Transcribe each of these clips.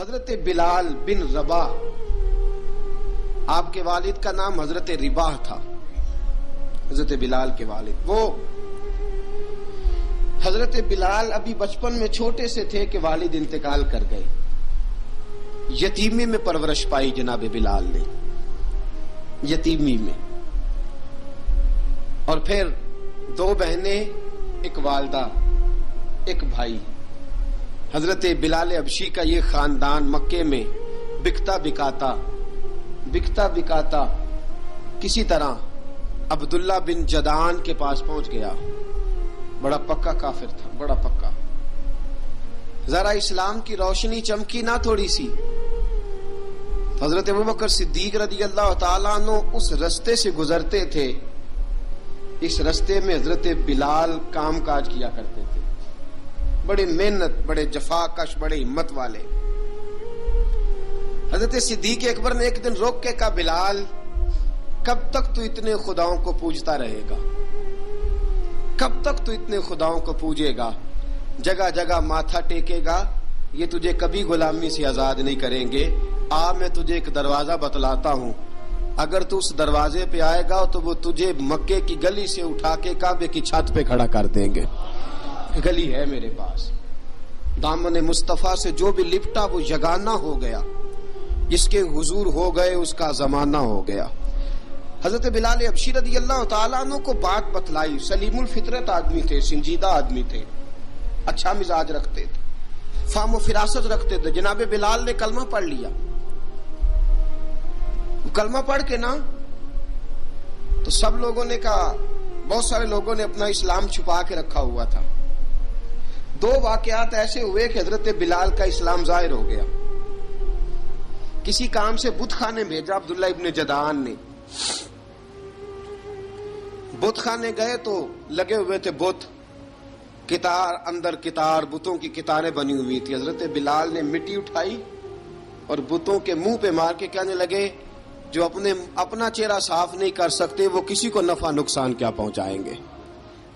حضرت بلال بن رباح، آپ کے والد کا نام حضرت رباح تھا، حضرت بلال کے والد۔ وہ حضرت بلال ابھی بچپن میں چھوٹے سے تھے کہ والد انتقال کر گئے، یتیمی میں پرورش پائی جناب بلال نے، یتیمی میں، اور پھر دو بہنیں، ایک والدہ، ایک بھائی۔ حضرت بلال حبشی کا یہ خاندان مکے میں بکتا بکاتا کسی طرح عبداللہ بن جدعان کے پاس پہنچ گیا۔ بڑا پکا کافر تھا، بڑا پکا۔ ذرا اسلام کی روشنی چمکی نہ تھوڑی سی، حضرت ابوبکر صدیق رضی اللہ تعالیٰ عنہ اس رستے سے گزرتے تھے، اس رستے میں حضرت بلال کام کاج کیا کرتے تھے، بڑے محنت، بڑے جفاکش، بڑے ہمت والے۔ حضرت صدیق اکبر نے ایک دن روک کے کہا، بلال کب تک تو اتنے خداؤں کو پوجتا رہے گا، کب تک تو اتنے خداؤں کو پوجے گا، جگہ جگہ ماتھا ٹیکے گا، یہ تجھے کبھی غلامی سے آزاد نہیں کریں گے۔ میں تجھے ایک دروازہ بتلاتا ہوں، اگر تو اس دروازے پہ آئے گا تو وہ تجھے مکے کی گلی سے اٹھا کے کعبے کی چھت پہ کھڑا کر دیں گے۔ گلی ہے میرے پاس، دامن مصطفیٰ سے جو بھی لپٹا وہ یگانہ ہو گیا، جس کے حضور ہو گئے اس کا زمانہ ہو گیا۔ حضرت بلال حبشی رضی اللہ تعالیٰ عنہ کو بات بتلائی، سلیم الفطرت آدمی تھے، سنجیدہ آدمی تھے، اچھا مزاج رکھتے تھے، فہم و فراست رکھتے تھے۔ جناب بلال نے کلمہ پڑھ لیا، کلمہ پڑھ کے نا تو سب لوگوں نے کہا، بہت سارے لوگوں نے اپنا اسلام چھپا کے رکھا ہوا تھا۔ دو واقعات ایسے ہوئے کہ حضرت بلال کا اسلام ظاہر ہو گیا۔ کسی کام سے بت خانے بھیجا عبداللہ ابن جدعان نے، بت خانے گئے تو لگے ہوئے تھے بت، کتار اندر کتار، بتوں کی کتاریں بنی ہوئی تھی۔ حضرت بلال نے مٹی اٹھائی اور بتوں کے منہ پہ مار کے کہنے لگے، جو اپنا چہرہ صاف نہیں کر سکتے وہ کسی کو نفع نقصان کیا پہنچائیں گے۔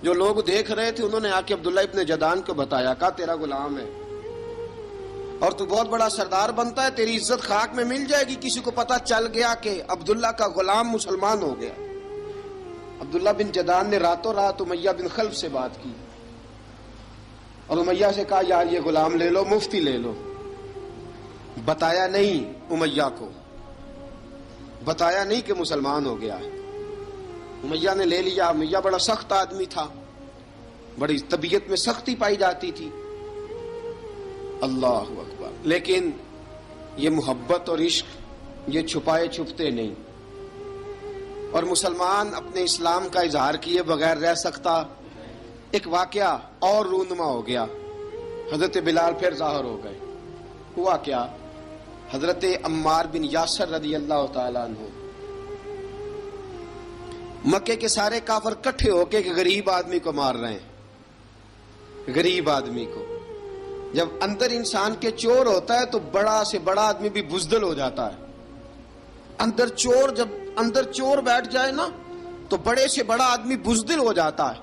جو لوگ دیکھ رہے تھے انہوں نے آ کے عبداللہ ابن جدعان کو بتایا، کہا تیرا غلام ہے اور تو بہت بڑا سردار بنتا ہے، تیری عزت خاک میں مل جائے گی، کسی کو پتا چل گیا کہ عبداللہ کا غلام مسلمان ہو گیا۔ عبداللہ بن جدعان نے راتوں رات امیہ بن خلف سے بات کی اور امیہ سے کہا، یار یہ غلام لے لو، مفتی لے لو۔ بتایا نہیں امیہ کو، بتایا نہیں کہ مسلمان ہو گیا ہے۔ امیہ نے لے لیا۔ امیہ بڑا سخت آدمی تھا، بڑی طبیعت میں سختی پائی جاتی تھی، اللہ اکبر، لیکن یہ محبت اور عشق یہ چھپائے چھپتے نہیں، اور مسلمان اپنے اسلام کا اظہار کیے بغیر رہ سکتا۔ ایک واقعہ اور رونما ہو گیا، حضرت بلال پھر ظاہر ہو گئے۔ ہوا کیا؟ حضرت عمار بن یاسر رضی اللہ تعالیٰ عنہ، مکے کے سارے کافر کٹھے ہو کے غریب آدمی کو مار رہے ہیں، غریب آدمی کو۔ جب اندر انسان کے چور ہوتا ہے تو بڑا سے بڑا آدمی بھی بزدل ہو جاتا ہے۔ جب اندر چور بیٹھ جائے نا تو بڑے سے بڑا آدمی بزدل ہو جاتا ہے،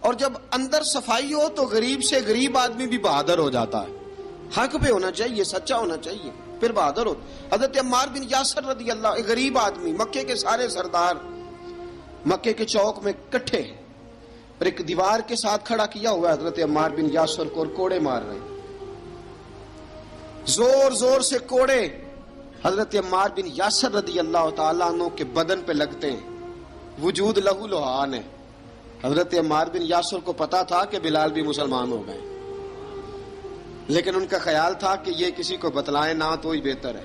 اور جب اندر صفائی ہو تو غریب سے غریب آدمی بھی بہادر ہو جاتا ہے۔ حق پہ ہونا چاہیے، سچا ہونا چاہیے، پھر بہادر ہو۔ حضرت عمار بن یاسر رضی اللہ، ایک غریب آدمی، مکے کے سارے سردار مکے کے چوک میں کٹھے اور ایک دیوار کے ساتھ کھڑا کیا ہوا ہے حضرت عمار بن یاسر کو، اور کوڑے مار رہے ہیں، زور زور سے کوڑے حضرت عمار بن یاسر رضی اللہ تعالیٰ عنہ کے بدن پہ لگتے ہیں، وجود لہو لہان ہے۔ حضرت عمار بن یاسر کو پتا تھا کہ بلال بھی مسلمان ہو گئے، لیکن ان کا خیال تھا کہ یہ کسی کو بتلائیں نہ تو ہی بہتر ہے۔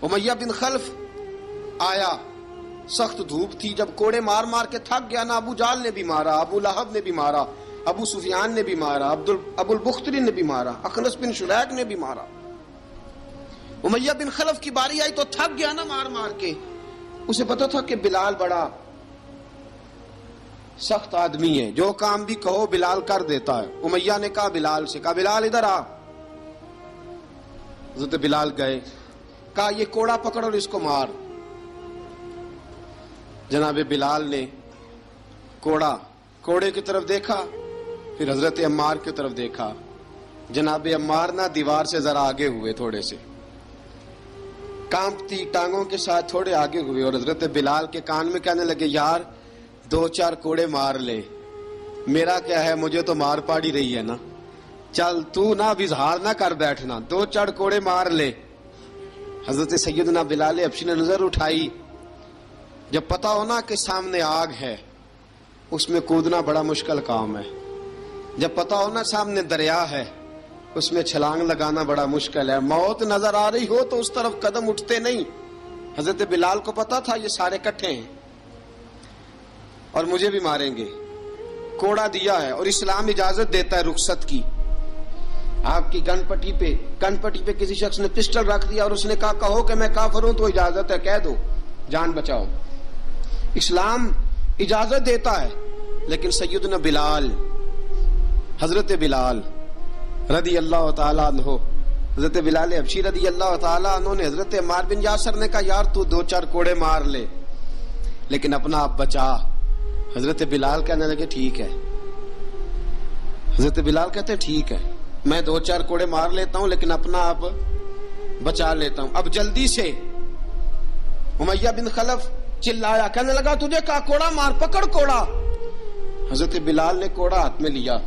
امیہ بن خلف آیا، سخت دھوپ تھی، جب کوڑے مار مار کے تھک گیا نا، ابو جال نے بھی مارا، ابو لہب نے بھی مارا، ابو سفیان نے بھی مارا، ابو البختری نے بھی مارا، اخنس بن شلیک نے بھی مارا۔ امیہ بن خلف کی باری آئی تو تھک گیا نا مار مار کے، اسے پتا تھا کہ بلال بڑا سخت آدمی ہے، جو کام بھی کہو بلال کر دیتا ہے۔ امیہ نے کہا بلال سے، کہا بلال ادھر آ۔ حضرت بلال گئے، کہا یہ کوڑا پکڑ اور اس کو مار۔ جناب بلال نے کوڑے کی طرف دیکھا، پھر حضرت عمار کی طرف دیکھا۔ جناب عمار نہ دیوار سے ذرا آگے ہوئے تھوڑے سے، کانپتی ٹانگوں کے ساتھ تھوڑے آگے ہوئے اور حضرت بلال کے کان میں کہنے لگے یار 2-4 کوڑے مار لے، میرا کیا ہے، مجھے تو مار پاڑی رہی ہے نا، چل تو نہ اب اظہار نہ کر بیٹھنا، 2-4 کوڑے مار لے۔ حضرت سیدنا بلال حبشی نے نظر اٹھائی، جب پتا ہونا کہ سامنے آگ ہے اس میں کودنا بڑا مشکل کام ہے، جب پتا ہونا سامنے دریا ہے اس میں چھلانگ لگانا بڑا مشکل ہے، موت نظر آ رہی ہو تو اس طرف قدم اٹھتے نہیں۔ حضرت بلال کو پتا تھا یہ سارے کٹھے ہیں اور مجھے بھی ماریں گے، کوڑا دیا ہے اور اسلام اجازت دیتا ہے رخصت کی۔ آپ کی گن پٹی پہ کسی شخص نے پسٹل رکھ دیا اور اس نے کہا کہو کہ میں کافر ہوں تو اجازت ہے، کہہ دو، جان بچاؤ، اسلام اجازت دیتا ہے۔ لیکن سیدنا بلال، حضرت بلال رضی اللہ تعالیٰ عنہ، حضرت بلال حبشی رضی اللہ تعالیٰ عنہ نے حضرت عمار بن یاسر نے کہا یار تو 2-4 کوڑے مار لے لیکن اپنا آپ بچا۔ حضرت بلال کہنے لگے ٹھیک ہے، حضرت بلال کہتے ہیں ٹھیک ہے میں 2-4 کوڑے مار لیتا ہوں لیکن اپنا آپ بچا لیتا ہوں۔ اب جلدی سے امیہ بن خلف چلایا، کہنے لگا تجھے کہا کوڑا مار، پکڑ کوڑا۔ حضرت بلال نے کوڑا ہاتھ میں لیا،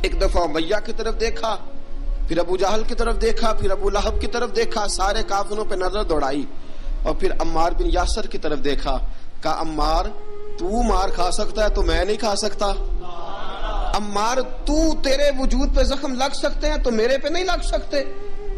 ایک دفعہ امیہ کی طرف دیکھا، پھر ابو جہل کی طرف دیکھا، پھر ابو لہب کی طرف دیکھا، سارے کافروں پہ نظر دوڑائی اور پھر عمار بن یاسر کی طرف دیکھا، کہا عمار تو مار کھا سکتا ہے تو میں نہیں کھا سکتا، عمار تیرے وجود پہ زخم لگ سکتے ہیں تو میرے پہ نہیں لگ سکتے،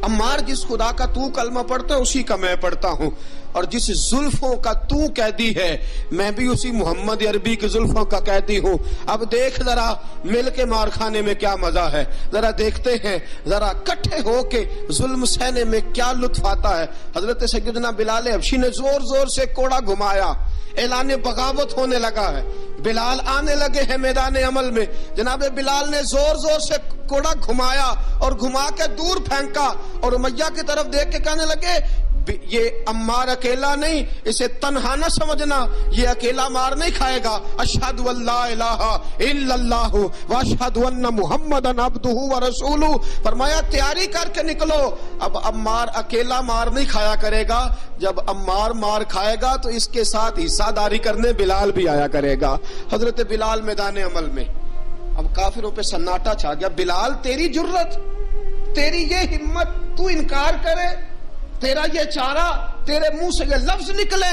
عمار جس خدا کا تو کلمہ پڑھتا ہے اسی کا میں پڑھتا ہوں، اور جس زلفوں کا تو قیدی ہے میں بھی اسی محمد عربی کی زلفوں کا قیدی ہوں۔ اب دیکھ ذرا مل کے مار کھانے میں کیا مزہ ہے، ذرا دیکھتے ہیں ذرا کٹھے ہو کے ظلم سہنے میں کیا لطف آتا ہے۔ حضرت سیدنا بلال حبشی نے زور زور سے کوڑا گھمایا، اعلان بغاوت ہونے لگا ہے، بلال آنے لگے ہیں میدان عمل میں۔ جناب بلال نے زور زور سے کوڑا گھمایا اور گھما کے دور پھینکا اور امیہ کی طرف دیکھ کے کہنے لگے یہ عمار اکیلا نہیں، اسے تنہا نہ سمجھنا، یہ اکیلا مار نہیں کھائے گا۔ اشہد ان لا الہ الا اللہ واشہد ان محمدًا عبدہ ورسولہ، فرمایا تیاری کر کے نکلو، اب عمار اکیلا مار نہیں کھایا کرے گا، جب عمار مار کھائے گا تو اس کے ساتھ حصہ داری کرنے بلال بھی آیا کرے گا۔ حضرت بلال میدان عمل میں، اب کافروں پہ سناٹا چھا گیا۔ بلال تیری جرت، تیری یہ ہمت، تو انکار کرے، تیرا یہ چارہ، تیرے منہ سے یہ لفظ نکلے،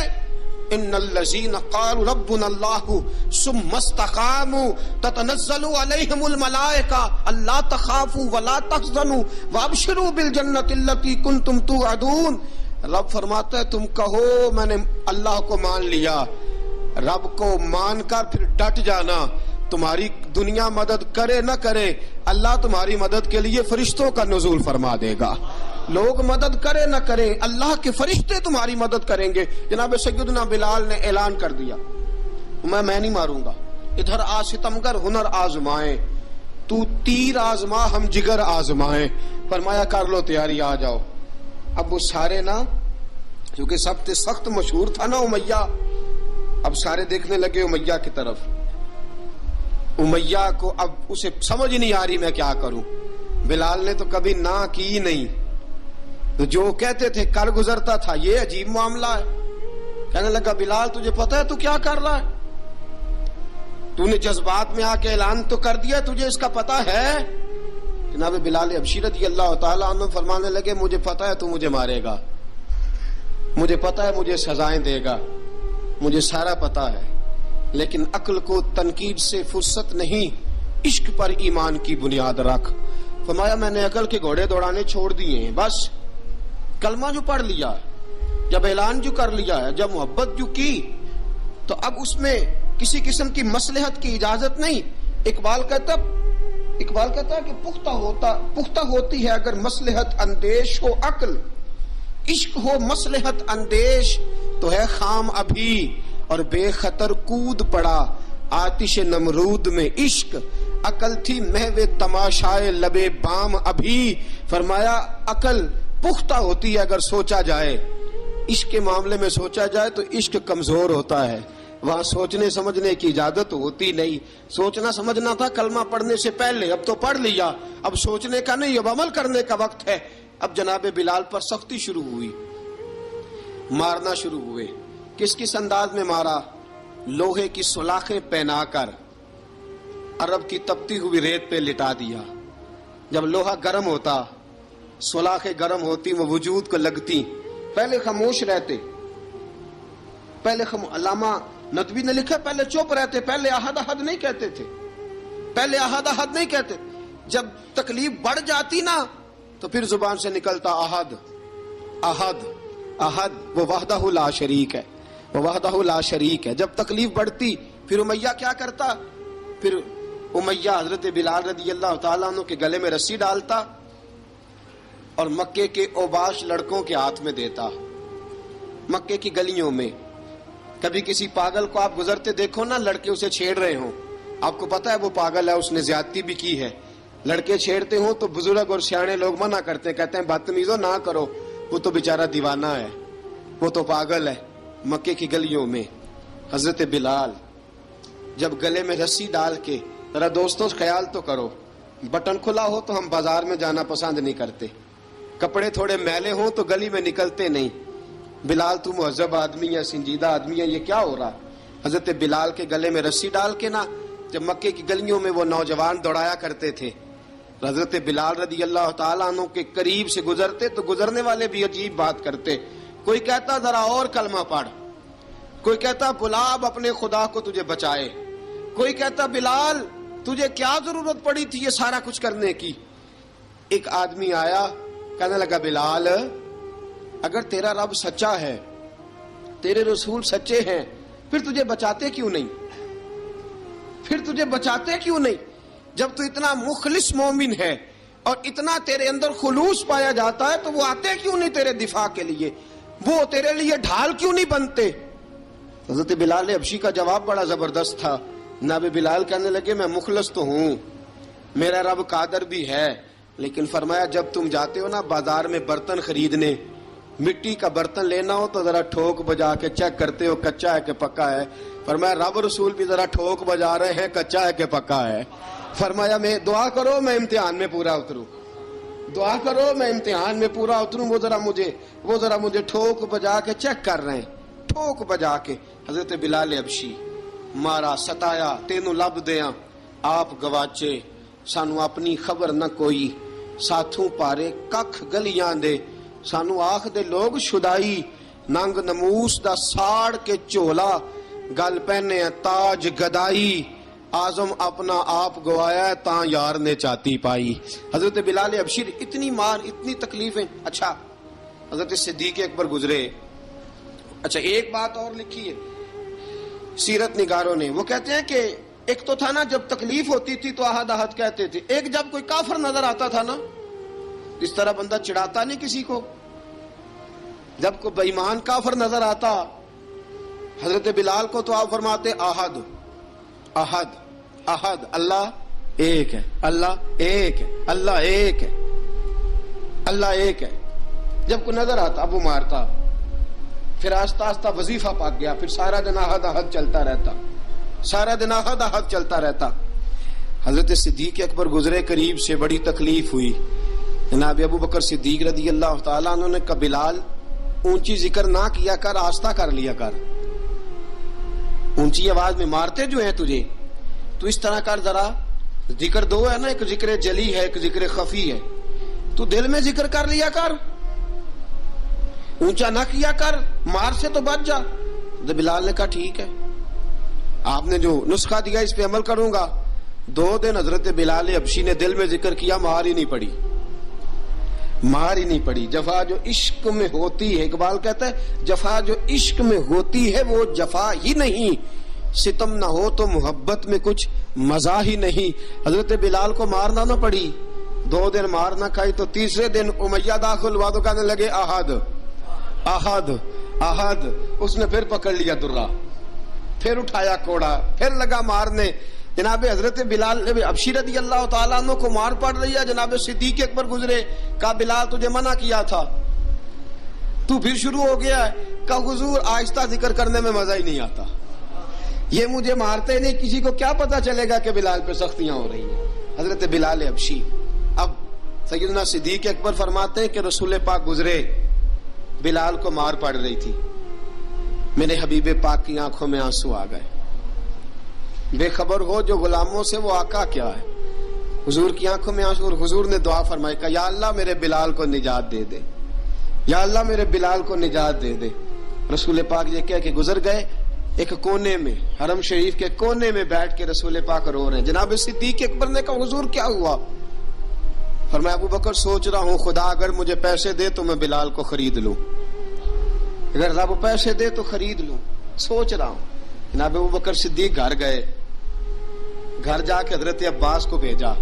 ان الذین قالوا ربنا اللہ ثم استقاموا تتنزل علیہم الملائکہ الا تخافوا ولا تحزنوا وابشروا بالجنۃ التی کنتم توعدون۔ رب فرماتا ہے تم کہو میں نے اللہ کو مان لیا، رب کو مان کر پھر ڈٹ جانا، تمہاری دنیا مدد کرے نہ کرے اللہ تمہاری مدد کے لیے فرشتوں کا نزول فرما دے گا، لوگ مدد کرے نہ کرے اللہ کے فرشتے تمہاری مدد کریں گے۔ جناب سیدنا بلال نے اعلان کر دیا میں نہیں ماروں گا، ادھر آ ستمگر ہنر آزمائیں، تو تیر آزما ہم جگر آزمائیں، فرمایا کر لو تیاری آ جاؤ۔ اب وہ سارے نا کیونکہ سب سے سخت مشہور تھا نا امیہ، اب سارے دیکھنے لگے امیہ کی طرف، امیہ کو اب اسے سمجھ نہیں آ رہی میں کیا کروں۔ بلال نے تو کبھی نہ کی نہیں، تو جو کہتے تھے کر گزرتا تھا، یہ عجیب معاملہ ہے۔ کہنے لگا بلال تجھے پتا ہے تو کیا کر رہا ہے، تو نے جذبات میں آ کے اعلان تو کر دیا، تجھے اس کا پتا ہے؟ جناب بلال حبشی رضی اللہ تعالیٰ عنہ فرمانے لگے مجھے پتا ہے تو مجھے مارے گا، مجھے پتا ہے مجھے سزائیں دے گا، مجھے سارا پتا ہے، لیکن عقل کو تنقید سے فرصت نہیں، عشق پر ایمان کی بنیاد رکھ۔ فرمایا میں نے عقل کے گھوڑے دوڑانے چھوڑ دیے ہیں، بس کلمہ جو پڑھ لیا ہے، جب اعلان جو کر لیا ہے، جب محبت جو کی تو اب اس میں کسی قسم کی مصلحت کی اجازت نہیں۔ اقبال کہتا ہے کہ پختہ ہوتی ہے اگر مصلحت اندیش ہو عقل، عشق ہو مصلحت اندیش تو ہے خام ابھی، اور بے خطر کود پڑا آتش نمرود میں عشق، عقل تھی محو تماشائے لبے بام ابھی۔ فرمایا عقل پختہ ہوتی ہے اگر سوچا جائے، عشق کے معاملے میں سوچا جائے تو عشق کمزور ہوتا ہے، وہاں سوچنے سمجھنے کی اجازت ہوتی نہیں۔ سوچنا سمجھنا تھا کلمہ پڑھنے سے پہلے، اب تو پڑھ لیا، اب سوچنے کا نہیں، اب عمل کرنے کا وقت ہے۔ اب جناب بلال پر سختی شروع ہوئی، مارنا شروع ہوئے. کس کس انداز میں مارا؟ لوہے کی سلاخیں پہنا کر عرب کی تپتی ہوئی ریت پہ لٹا دیا. جب لوہا گرم ہوتا، سلاخیں گرم ہوتی، وہ وجود کو لگتی، پہلے خاموش رہتے. پہلے علامہ ندوی نے لکھا پہلے چپ رہتے، پہلے احد احد نہیں کہتے تھے، پہلے احد احد نہیں کہتے. جب تکلیف بڑھ جاتی نا تو پھر زبان سے نکلتا احد احد احد. وہ وحدہ لا شریک ہے، وہ وحدہ لا شریک ہے. جب تکلیف بڑھتی پھر امیہ کیا کرتا؟ پھر امیہ حضرت بلال رضی اللہ تعالیٰ عنہ کے گلے میں رسی ڈالتا اور مکے کے اوباش لڑکوں کے ہاتھ میں دیتا. مکے کی گلیوں میں کبھی کسی پاگل کو آپ گزرتے دیکھو نا، لڑکے اسے چھیڑ رہے ہوں، آپ کو پتا ہے وہ پاگل ہے، اس نے زیادتی بھی کی ہے. لڑکے چھیڑتے ہوں تو بزرگ اور سیانے لوگ منع کرتے ہیں، کہتے ہیں بدتمیزوں نہ کرو، وہ تو بیچارہ دیوانہ ہے، وہ تو پاگل ہے. مکے کی گلیوں میں حضرت بلال جب گلے میں رسی ڈال کے، ذرا دوستوں خیال تو کرو، بٹن کھلا ہو تو ہم بازار میں جانا پسند نہیں کرتے، کپڑے تھوڑے میلے ہوں تو گلی میں نکلتے نہیں. بلال تو مہذب آدمی ہے، سنجیدہ آدمی ہے، یہ کیا ہو رہا؟ حضرت بلال کے گلے میں رسی ڈال کے نا جب مکے کی گلیوں میں وہ نوجوان دوڑایا کرتے تھے، حضرت بلال رضی اللہ تعالیٰ عنہ کے قریب سے گزرتے تو گزرنے والے بھی عجیب بات کرتے. کوئی کہتا ذرا اور کلمہ پڑھ، کوئی کہتا بلا اب اپنے خدا کو تجھے بچائے، کوئی کہتا بلال تجھے کیا ضرورت پڑی تھی یہ سارا کچھ کرنے کی. ایک آدمی آیا کہنے لگا بلال اگر تیرا رب سچا ہے، تیرے رسول سچے ہیں، پھر تجھے بچاتے کیوں نہیں؟ پھر تجھے بچاتے کیوں نہیں؟ جب تو اتنا مخلص مومن ہے اور اتنا تیرے اندر خلوص پایا جاتا ہے تو وہ آتے کیوں نہیں تیرے دفاع کے لیے؟ وہ تیرے لیے ڈھال کیوں نہیں بنتے؟ حضرت بلال حبشی کا جواب بڑا زبردست تھا. جناب بلال کہنے لگے میں مخلص تو ہوں، میرا رب قادر بھی ہے، لیکن فرمایا جب تم جاتے ہو نا بازار میں برتن خریدنے، مٹی کا برتن لینا ہو تو ذرا ٹھوک بجا کے چیک کرتے ہو کچا ہے کہ پکا ہے. فرمایا رب رسول بھی ذرا ٹھوک بجا رہے ہیں کچا ہے کہ پکا ہے. فرمایا میں دعا کرو میں امتحان میں پورا اتروں، دعا کرو میں امتحان میں پورا اتروں. وہ ذرا مجھے ٹھوک بجا کے چیک کر رہے ہیں، ٹھوک بجا کے. حضرت بلال حبشی مارا ستایا تینوں لب دیاں آپ گواچے، سانو اپنی خبر نہ کوئی، ساتھوں پارے ککھ گلیاں دے، سانو آخ دے لوگ شدائی، ننگ نموس دا ساڑ کے چولا، گل پہنے تاج گدائی، آزم اپنا آپ گوایا تاں یار نے چاتی پائی. حضرت بلال حبشی اتنی مار، اتنی تکلیفیں. اچھا حضرت صدیق اکبر گزرے. اچھا ایک بات اور لکھی ہے سیرت نگاروں نے، وہ کہتے ہیں کہ ایک تو تھا نا جب تکلیف ہوتی تھی تو احد احد کہتے تھے، ایک جب کوئی کافر نظر آتا تھا نا، اس طرح بندہ چڑھاتا نہیں کسی کو، جب کوئی بے ایمان کافر نظر آتا حضرت بلال کو تو آپ فرماتے احد احد احد، اللہ ایک ہے، اللہ ایک ہے، اللہ ایک ہے، اللہ ایک ہے. جب کوئی نظر آتا اب وہ مارتا. پھر آہستہ آہستہ وظیفہ پاک گیا، پھر سارا دن احد احد چلتا رہتا، سارا دن احد احد چلتا رہتا. حضرت صدیق اکبر گزرے قریب سے، بڑی تکلیف ہوئی. جناب ابو بکر صدیق رضی اللہ تعالیٰ عنہ نے کہا بلال اونچی ذکر نہ کیا کر، آہستہ کر لیا کر، اونچی آواز میں مارتے جو ہیں تجھے تو اس طرح کر، ذرا ذکر دو ہے نا، ایک ذکر جلی ہے ایک ذکر خفی ہے، تو دل میں ذکر کر لیا کر، اونچا نہ کیا کر، مار سے تو بچ جا. بلال نے کہا ٹھیک ہے، آپ نے جو نسخہ دیا اس پہ عمل کروں گا. 2 دن حضرت بلال حبشی نے دل میں ذکر کیا، مار ہی نہیں پڑی، مار ہی نہیں پڑی. جفا جو عشق میں ہوتی ہے، اقبال کہتا ہے جفا جو عشق میں ہوتی ہے وہ جفا ہی نہیں، ستم نہ ہو تو محبت میں کچھ مزہ ہی نہیں. حضرت بلال کو مارنا نہ پڑی، 2 دن مار نہ کھائی تو تیسرے دن امیہ داخل ہوا تو کہنے لگے احد احد احد. اس نے پھر پکڑ لیا درہ، پھر اٹھایا کوڑا، پھر لگا مارنے. جناب حضرت بلال حبشی رضی اللہ تعالیٰ عنہ کو مار پڑ رہی ہے. جناب صدیق اکبر گزرے، کہا بلال تجھے منع کیا تھا، تو پھر شروع ہو گیا ہے. کہا حضور آہستہ ذکر کرنے میں مزہ ہی نہیں آتا، یہ مجھے مارتے نہیں، کسی کو کیا پتا چلے گا کہ بلال پہ سختیاں ہو رہی ہیں. حضرت بلال حبشی. اب سیدنا صدیق اکبر فرماتے ہیں کہ رسول پاک گزرے، بلال کو مار پڑ رہی تھی. میرے حبیب پاک کی آنکھوں میں آنسو آ گئے. بے خبر ہو جو غلاموں سے وہ آقا کیا ہے. حضور کی آنکھوں میں آنسو, اور حضور نے دعا فرمائی کہ یا اللہ میرے بلال کو نجات دے دے, یا اللہ میرے بلال کو نجات دے دے. رسول پاک یہ کہہ کے گزر گئے. ایک کونے میں, حرم شریف کے کونے میں بیٹھ کے رسول پاک رو رہے ہیں. جناب صدیق اکبر نے کہا حضور کیا ہوا؟ فرمایا ابو بکر سوچ رہا ہوں خدا اگر مجھے پیسے دے تو میں بلال کو خرید لوں, اگر رب پیسے دے تو خرید لوں, سوچ رہا ہوں. جناب ابو بکر صدیق گھر گئے. گھر جا کے حضرت عباس کو بھیجا,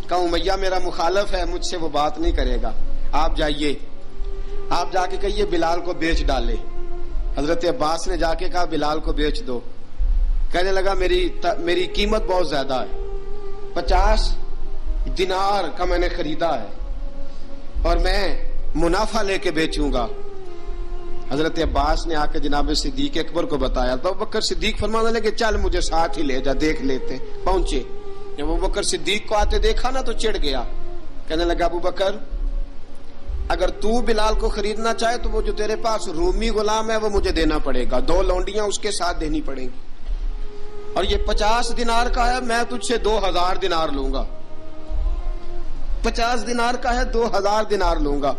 کہا امیہ میرا مخالف ہے, مجھ سے وہ بات نہیں کرے گا, آپ جائیے, آپ جا کے کہیے بلال کو بیچ ڈالے. حضرت عباس نے جا کے کہا بلال کو بیچ دو. کہنے لگا میری قیمت بہت زیادہ ہے, 50 دینار کا میں نے خریدا ہے اور میں منافع لے کے بیچوں گا. حضرت عباس نے آ کے جناب صدیق اکبر کو بتایا تو ابو بکر صدیق فرمانے لگے چل مجھے ساتھ ہی لے جا, دیکھ لیتے. پہنچے, جب ابو بکر صدیق کو آتے دیکھا نا تو چڑ گیا. کہنے لگا ابو بکر اگر تو بلال کو خریدنا چاہے تو وہ جو تیرے پاس رومی غلام ہے وہ مجھے دینا پڑے گا, 2 لونڈیاں اس کے ساتھ دینی پڑیں گی, اور یہ 50 دینار کا ہے, میں تجھ سے 2000 دینار لوں گا. 50 دینار کا ہے, 2000 دینار لوں گا.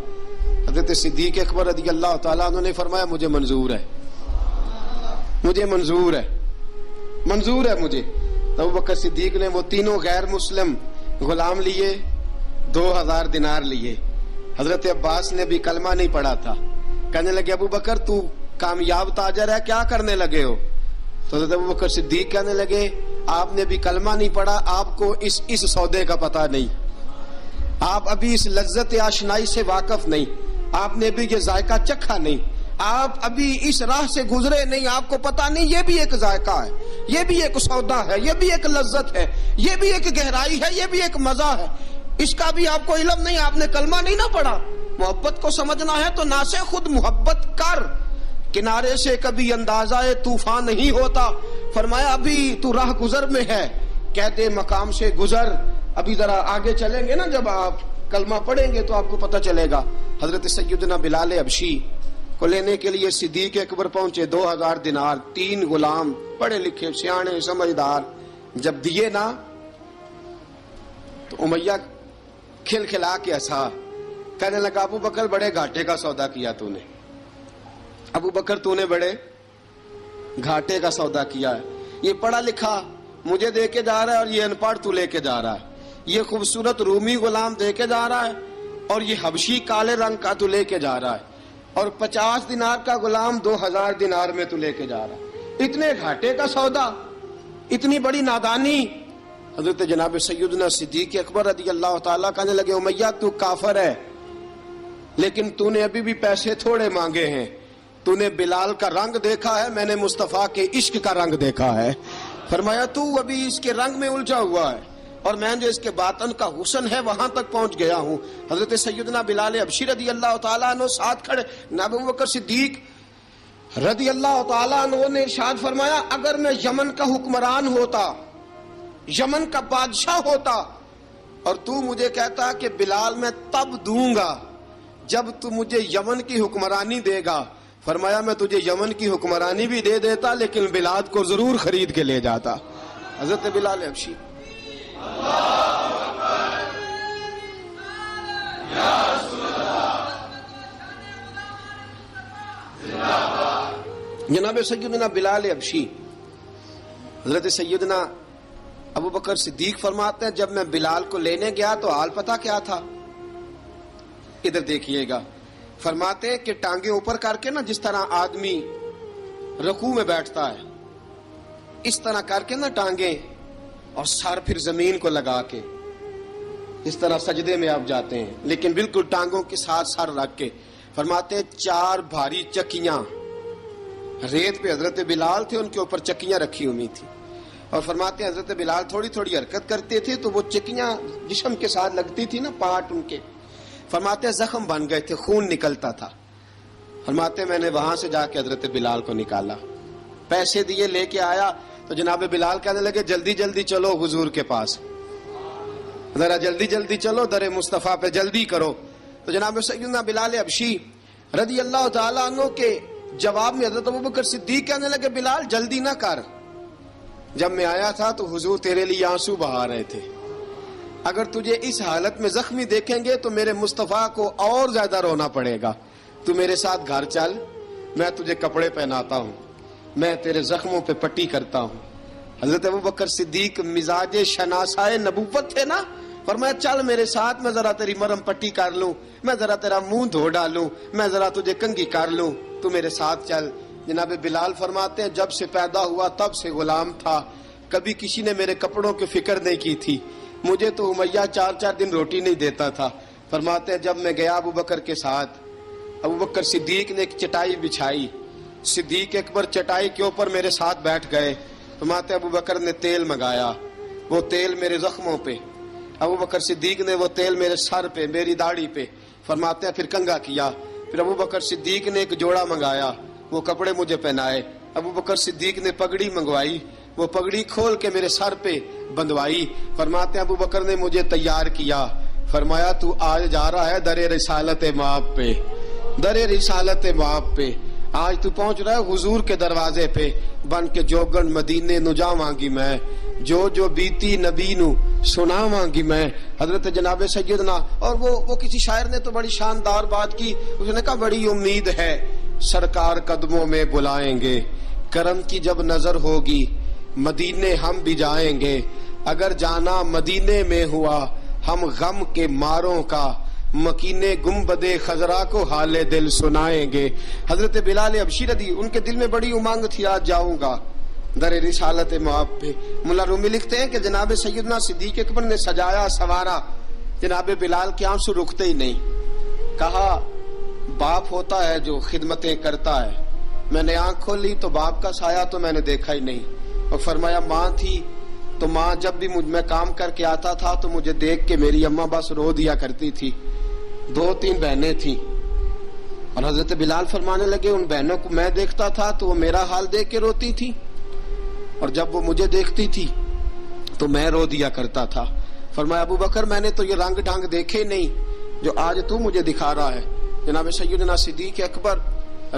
حضرت صدیق اکبر رضی اللہ تعالیٰ عنہ نے فرمایا مجھے منظور ہے, مجھے منظور ہے, منظور ہے مجھے. تو ابو بکر صدیق نے وہ تینوں غیر مسلم غلام لیے, 2000 دینار لیے. حضرت عباس نے بھی کلمہ نہیں پڑھا تھا. کہنے لگے ابو بکر تو کامیاب تاجر ہے, کیا کرنے لگے ہو؟ تو حضرت ابو بکر صدیق کہنے لگے آپ نے بھی کلمہ نہیں پڑھا, آپ کو اس سودے کا پتہ نہیں, آپ ابھی اس لذت آشنائی سے واقف نہیں, آپ نے بھی یہ ذائقہ چکھا نہیں, آپ ابھی اس راہ سے گزرے نہیں, آپ کو پتہ نہیں یہ بھی ایک ذائقہ ہے, یہ بھی ایک سودا ہے, یہ بھی ایک لذت ہے, یہ بھی ایک گہرائی ہے, یہ بھی ایک مزہ ہے, اس کا بھی آپ کو علم نہیں, آپ نے کلمہ نہیں نہ پڑھا. محبت کو سمجھنا ہے تو نہ سے خود محبت کر, کنارے سے کبھی اندازہ طوفان نہیں ہوتا. فرمایا ابھی تو راہ گزر میں ہے, کہتے مقام سے گزر, ابھی ذرا آگے چلیں گے نا, جب آپ کلمہ پڑھیں گے تو آپ کو پتہ چلے گا. حضرت سیدنا بلال حبشی کو لینے کے لیے صدیق اکبر پہنچے. 2000 دینار, 3 غلام پڑھے لکھے سیانے سمجھدار, جب دیے نا تو امیہ کھل کھلا کے ہنسا. کہنے لگا ابو بکر بڑے گھاٹے کا سودا کیا تو نے, ابو بکر تو نے بڑے گھاٹے کا سودا کیا ہے. یہ پڑھا لکھا مجھے دے کے جا رہا ہے اور یہ ان پڑھ تو لے کے جا رہا ہے, یہ خوبصورت رومی غلام دے کے جا رہا ہے اور یہ حبشی کالے رنگ کا تو لے کے جا رہا ہے, اور 50 دینار کا غلام 2000 دینار میں تو لے کے جا رہا ہے. اتنے گھاٹے کا سودا, اتنی بڑی نادانی. حضرت جناب سیدنا صدیق اکبر رضی اللہ تعالیٰ کہنے لگے امیہ تو کافر ہے, لیکن تو نے ابھی بھی پیسے تھوڑے مانگے ہیں, تو نے بلال کا رنگ دیکھا ہے, میں نے مصطفیٰ کے عشق کا رنگ دیکھا ہے. فرمایا تو ابھی اس کے رنگ میں الجھا ہوا ہے, اور میں جو اس کے باطن کا حسن ہے وہاں تک پہنچ گیا ہوں. حضرت سیدنا بلال حبشی رضی اللہ تعالیٰ عنہ ساتھ کھڑے. ابو بکر صدیق رضی اللہ تعالیٰ عنہ نے ارشاد فرمایا اگر میں یمن کا حکمران ہوتا, یمن کا بادشاہ ہوتا, اور تو مجھے کہتا کہ بلال میں تب دوں گا جب تو مجھے یمن کی حکمرانی دے گا, فرمایا میں تجھے یمن کی حکمرانی بھی دے دیتا لیکن بلال کو ضرور خرید کے لے جاتا. حضرت بلال حبشی جناب سیدنا بلال حبشی. حضرت سیدنا ابو بکر صدیق فرماتے ہیں جب میں بلال کو لینے گیا تو حال پتہ کیا تھا, ادھر دیکھیے گا. فرماتے ہیں کہ ٹانگیں اوپر کر کے نا, جس طرح آدمی رکوع میں بیٹھتا ہے اس طرح کر کے نا ٹانگیں, اور سر پھر زمین کو لگا کے اس طرح سجدے میں آپ جاتے ہیں, لیکن بالکل ٹانگوں کے ساتھ سر رکھ کے. فرماتے ہیں 4 بھاری چکیاں ریت پہ حضرت بلال تھے, ان کے اوپر چکیاں رکھی ہوئی تھی, اور فرماتے ہیں حضرت بلال تھوڑی تھوڑی حرکت کرتے تھے تو وہ چکیاں جسم کے ساتھ لگتی تھی نا, پارٹ ان کے. فرماتے ہیں زخم بن گئے تھے, خون نکلتا تھا. فرماتے ہیں میں نے وہاں سے جا کے حضرت بلال کو نکالا, پیسے دیے, لے کے آیا تو جناب بلال کہنے لگے جلدی جلدی چلو حضور کے پاس, ذرا جلدی جلدی چلو, در مصطفیٰ پہ جلدی کرو. تو جناب سیدنا بلال حبشی رضی اللہ تعالیٰ عنہ کے جواب میں حضرت ابوبکر صدیق کہنے لگے بلال جلدی نہ کر، جب میں آیا تھا تو حضور تیرے لیے آنسو بہا رہے تھے، اگر تجھے اس حالت میں زخمی دیکھیں گے تو میرے مصطفیٰ کو اور زیادہ رونا پڑے گا، تو میرے ساتھ گھر چل، میں تجھے کپڑے پہناتا ہوں، میں تیرے زخموں پہ پٹی کرتا ہوں۔ حضرت ابوبکر صدیق مزاج شناسائے نبوت تھے نا، فرمایا چل میرے ساتھ، میں ذرا تیری مرم پٹی کر لوں، میں ذرا تیرا منہ دھو ڈالوں، میں ذرا تجھے کنگھی کر لوں، تو میرے ساتھ چل۔ جناب بلال فرماتے ہیں جب سے پیدا ہوا تب سے غلام تھا، کبھی کسی نے میرے کپڑوں کی فکر نہیں کی تھی، مجھے تو امیہ 4 دن روٹی نہیں دیتا تھا۔ فرماتے ہیں جب میں گیا ابوبکر کے ساتھ، ابوبکر صدیق نے ایک چٹائی بچھائی، صدیق اکبر چٹائی کے اوپر میرے ساتھ بیٹھ گئے۔ فرماتے ہیں ابوبکر نے تیل منگایا، وہ تیل میرے زخموں پہ، ابوبکر صدیق نے وہ تیل میرے سر پہ، میری داڑھی پہ، فرماتے ہیں پھر کنگھا کیا، پھر ابوبکر صدیق نے ایک جوڑا منگایا، وہ کپڑے مجھے پہنائے، ابوبکر صدیق نے پگڑی منگوائی، وہ پگڑی کھول کے میرے سر پہ بندھوائی۔ فرماتے ہیں ابوبکر نے مجھے تیار کیا، فرمایا تو آج جا رہا ہے در رسالت مآب پہ، در رسالت مآب پہ، آج تو پہنچ رہا ہے حضور کے دروازے پہ، بن کے جوگن مدینے نو جاواں گی میں، جو بیتی نبی نو سناواں گی میں۔ حضرت جناب سیدنا، اور وہ کسی شاعر نے تو بڑی شاندار بات کی، اس نے کہا بڑی امید ہے سرکار قدموں میں بلائیں گے، کرم کی جب نظر ہوگی مدینے ہم بھی جائیں گے، اگر جانا مدینے میں ہوا ہم غم کے ماروں کا، مکینے گنبد خضرا کو حال دل سنائیں گے۔ حضرت بلال حبشی رضی، ان کے دل میں بڑی امنگ تھی آج جاؤں گا در رسالت مآب پہ۔ ملا رومی لکھتے ہیں کہ جناب سیدنا صدیق اکبر نے سجایا سوارا، جناب بلال کے آنسو رکتے ہی نہیں، کہا باپ ہوتا ہے جو خدمتیں کرتا ہے، میں نے آنکھ کھولی تو باپ کا سایہ تو میں نے دیکھا ہی نہیں، اور فرمایا ماں تھی تو ماں جب بھی میں کام کر کے آتا تھا تو مجھے دیکھ کے میری اماں بس رو دیا کرتی تھی، 2-3 بہنیں تھیں، اور حضرت بلال فرمانے لگے ان بہنوں کو میں دیکھتا تھا تو وہ میرا حال دیکھ کے روتی تھی، اور جب وہ مجھے دیکھتی تھی تو میں رو دیا کرتا تھا۔ فرمایا ابو بکر میں نے تو یہ رنگ ڈھنگ دیکھے نہیں جو آج تو مجھے دکھا رہا ہے۔ جناب سیدنا صدیق اکبر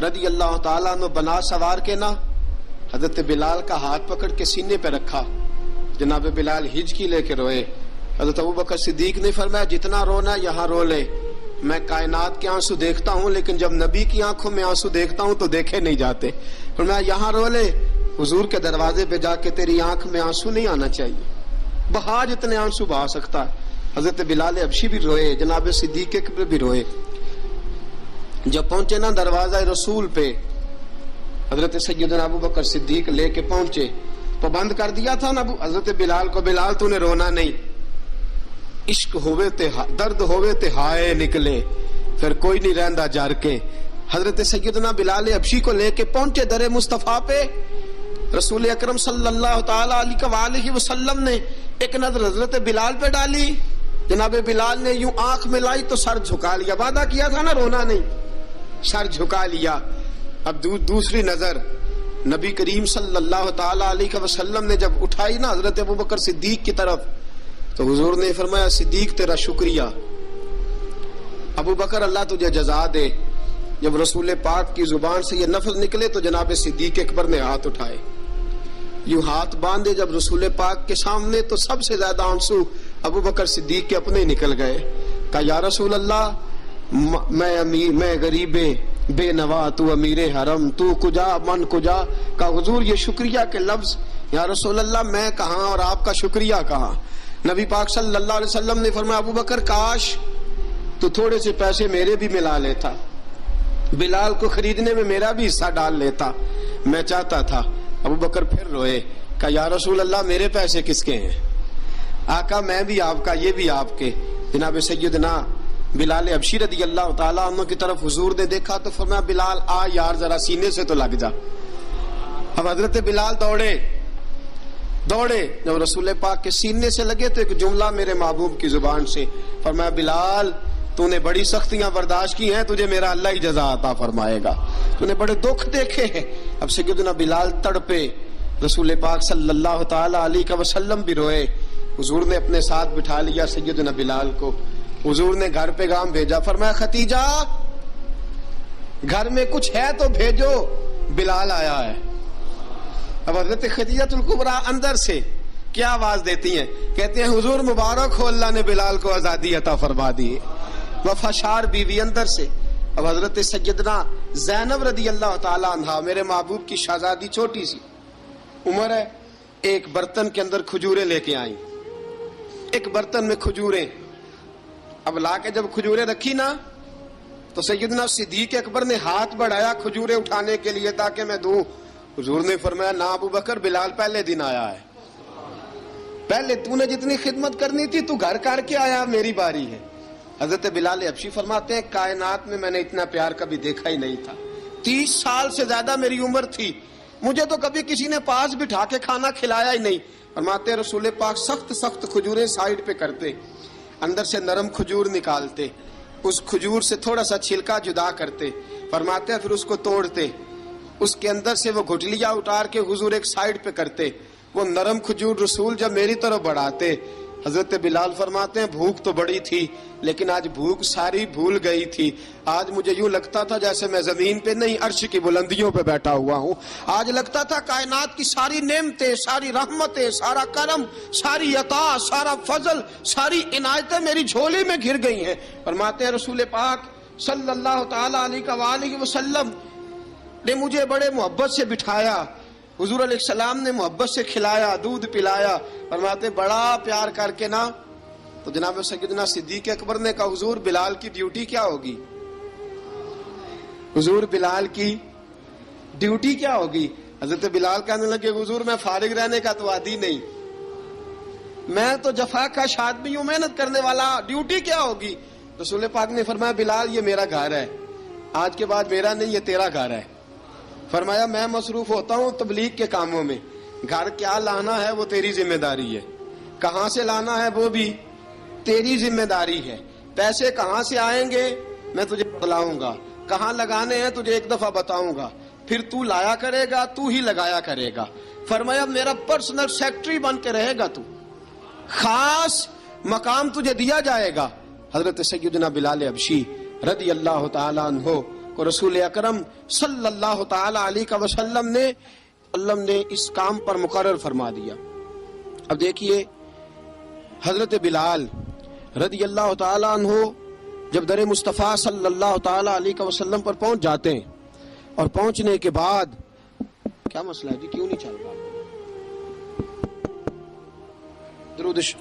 رضی اللہ تعالیٰ عنہ بنا سوار کے نا حضرت بلال کا ہاتھ پکڑ کے سینے پہ رکھا، جناب بلال ہجکی لے کے روئے۔ حضرت ابو بکر صدیق نے فرمایا جتنا رونا یہاں رو لے، میں کائنات کے آنسو دیکھتا ہوں لیکن جب نبی کی آنکھوں میں آنسو دیکھتا ہوں تو دیکھے نہیں جاتے۔ فرمایا یہاں رو لے، حضور کے دروازے پہ جا کے تیری آنکھ میں آنسو نہیں آنا چاہیے، بہا جتنے آنسو بہا سکتا ہے۔ حضرت بلال حبشی بھی روئے، جناب صدیق اکبر بھی روئے۔ جب پہنچے نا دروازہ رسول پہ، حضرت سیدنا ابو بکر صدیق لے کے پہنچے، پابند کر دیا تھا نا حضرت بلال کو، بلال تو نے رونا نہیں، عشق ہوئے تے درد ہوئے تے ہائے نکلے، پھر کوئی نہیں رہندا جار کے۔ حضرت سیدنا بلال حبشی کو لے کے پہنچے در مصطفیٰ پہ، رسول اکرم صلی اللہ تعالی علیہ وسلم نے ایک نظر حضرت بلال پہ ڈالی، جناب بلال نے یوں آنکھ ملائی تو سر جھکا لیا، وعدہ کیا تھا نا رونا نہیں، سر جھکا لیا۔ اب دوسری نظر نبی کریم صلی اللہ تعالی علیہ وسلم نے جب اٹھائی نا حضرت ابو بکر صدیق کی طرف، تو حضور نے فرمایا صدیق تیرا شکریہ، ابو بکر اللہ تجھے جزا دے۔ جب رسول پاک کی زبان سے یہ لفظ نکلے تو جناب صدیق اکبر نے ہاتھ اٹھائے، یوں ہاتھ باندھے جب رسول پاک کے سامنے، تو سب سے زیادہ آنسو ابو بکر صدیق کے اپنے نکل گئے۔ کہا یا رسول اللہ میں غریب بے نوا، تو امیر حرم، تو کجا من کجا۔ کہا حضور یہ شکریہ کے لفظ، یا رسول اللہ میں کہاں اور آپ کا شکریہ کہاں۔ نبی پاک صلی اللہ علیہ وسلم نے فرمایا ابو بکر کاش تو تھوڑے سے پیسے میرے بھی ملا لیتا، بلال کو خریدنے میں میرا بھی حصہ ڈال لیتا، میں چاہتا تھا۔ ابو بکر پھر روئے، کہا یا رسول اللہ میرے پیسے کس کے ہیں؟ آقا میں بھی آپ کا، یہ بھی آپ کے۔ جناب سیدنا بلال حبشی رضی اللہ تعالیٰ عنہ کی طرف حضور نے دیکھا تو فرمایا بلال آ یار ذرا سینے سے تو لگ جا۔ اب حضرت بلال دوڑے، جب رسول پاک کے سینے سے لگے تو ایک جملہ میرے محبوب کی زبان سے، فرمایا بلال تو نے بڑی سختیاں برداشت کی ہیں، تجھے میرا اللہ ہی جزا عطا فرمائے گا، تو نے بڑے دکھ دیکھے ہیں۔ اب سیدنا بلال تڑپے، رسول پاک صلی اللہ تعالی علیہ وسلم بھی روئے۔ حضور نے اپنے ساتھ بٹھا لیا سیدنا بلال کو، حضور نے گھر پیغام بھیجا، فرمایا ختیجہ گھر میں کچھ ہے تو بھیجو، بلال آیا ہے۔ اب حضرت خدیجہ الکبریٰ اندر سے کیا آواز دیتی ہیں؟ کہتے ہیں حضور مبارک ہو، اللہ نے بلال کو آزادی عطا فرما دی۔ وفاشار بیوی اندر سے۔ اب حضرت سیدنا زینب رضی اللہ تعالی عنہا، میرے محبوب کی شہزادی، چھوٹی سی عمر ہے، ایک برتن کے اندر کھجوریں لے کے آئیں، ایک برتن میں کھجوریں۔ اب لا کے جب کھجوریں رکھی نا تو سیدنا صدیق اکبر نے ہاتھ بڑھایا کھجوریں اٹھانے کے لیے تاکہ میں دوں۔ حضور نے فرمایا نا ابو بکر، بلال پہلے دن آیا ہے، پہلے تو نے جتنی خدمت کرنی تھی تو گھر کر کے آیا، میری باری ہے۔ حضرت بلال حبشی فرماتے ہیں کائنات میں نے اتنا پیار کبھی دیکھا ہی نہیں تھا۔ 30 سال سے زیادہ میری عمر تھی، مجھے تو کبھی کسی نے پاس بٹھا کے کھانا کھلایا ہی نہیں۔ فرماتے ہیں رسول پاک سخت سخت کھجوریں سائیڈ پہ کرتے، اندر سے نرم کھجور نکالتے، اس کھجور سے تھوڑا سا چھلکا جدا کرتے، فرماتے ہیں پھر اس کو توڑتے، اس کے اندر سے وہ گھٹلیاں اتار کے حضور ایک سائیڈ پہ کرتے، وہ نرم کھجور رسول جب میری طرف بڑھاتے، حضرت بلال فرماتے ہیں بھوک تو بڑی تھی لیکن آج بھوک ساری بھول گئی تھی۔ آج مجھے یوں لگتا تھا جیسے میں زمین پہ نہیں عرش کی بلندیوں پہ بیٹھا ہوا ہوں۔ آج لگتا تھا کائنات کی ساری نعمتیں، ساری رحمتیں، سارا کرم، ساری عطا، سارا فضل، ساری عنایتیں میری جھولی میں گھر گئی ہیں۔ فرماتے ہیں رسول پاک صلی اللہ تعالی علیہ وآلہ وسلم نے مجھے بڑے محبت سے بٹھایا، حضور علیہ السلام نے محبت سے کھلایا، دودھ پلایا۔ فرماتے بڑا پیار کر کے نا تو جناب سیدنا صدیق اکبر نے کہا حضور بلال کی ڈیوٹی کیا ہوگی؟ حضور بلال کی ڈیوٹی کیا ہوگی؟ حضرت بلال کہنے لگے حضور میں فارغ رہنے کا تو عادی نہیں، میں تو جفا کا آدمی ہوں، محنت کرنے والا، ڈیوٹی کیا ہوگی؟ رسول پاک نے فرمایا بلال یہ میرا گھر ہے، آج کے بعد میرا نہیں یہ تیرا گھر ہے۔ فرمایا میں مصروف ہوتا ہوں تبلیغ کے کاموں میں، گھر کیا لانا ہے وہ تیری ذمہ داری ہے، کہاں سے لانا ہے وہ بھی تیری ذمہ داری ہے، پیسے کہاں سے آئیں گے میں تجھے بتلاؤں گا، کہاں لگانے ہیں تجھے ایک دفعہ بتاؤں گا، پھر تو لایا کرے گا، تو ہی لگایا کرے گا۔ فرمایا میرا پرسنل سیکٹری بن کے رہے گا، تو خاص مقام تجھے دیا جائے گا۔ حضرت سیدنا بلال حبشی رضی اللہ تعالی عنہ کو رسول اکرم صلی اللہ تعالی علیہ وسلم نے اس کام پر مقرر فرما دیا۔ اب دیکھیے حضرت بلال رضی اللہ تعالی عنہ جب در مصطفیٰ صلی اللہ تعالی علیہ وسلم پر پہنچ جاتے ہیں اور پہنچنے کے بعد کیا مسئلہ ہے جی، کیوں نہیں چل رہا؟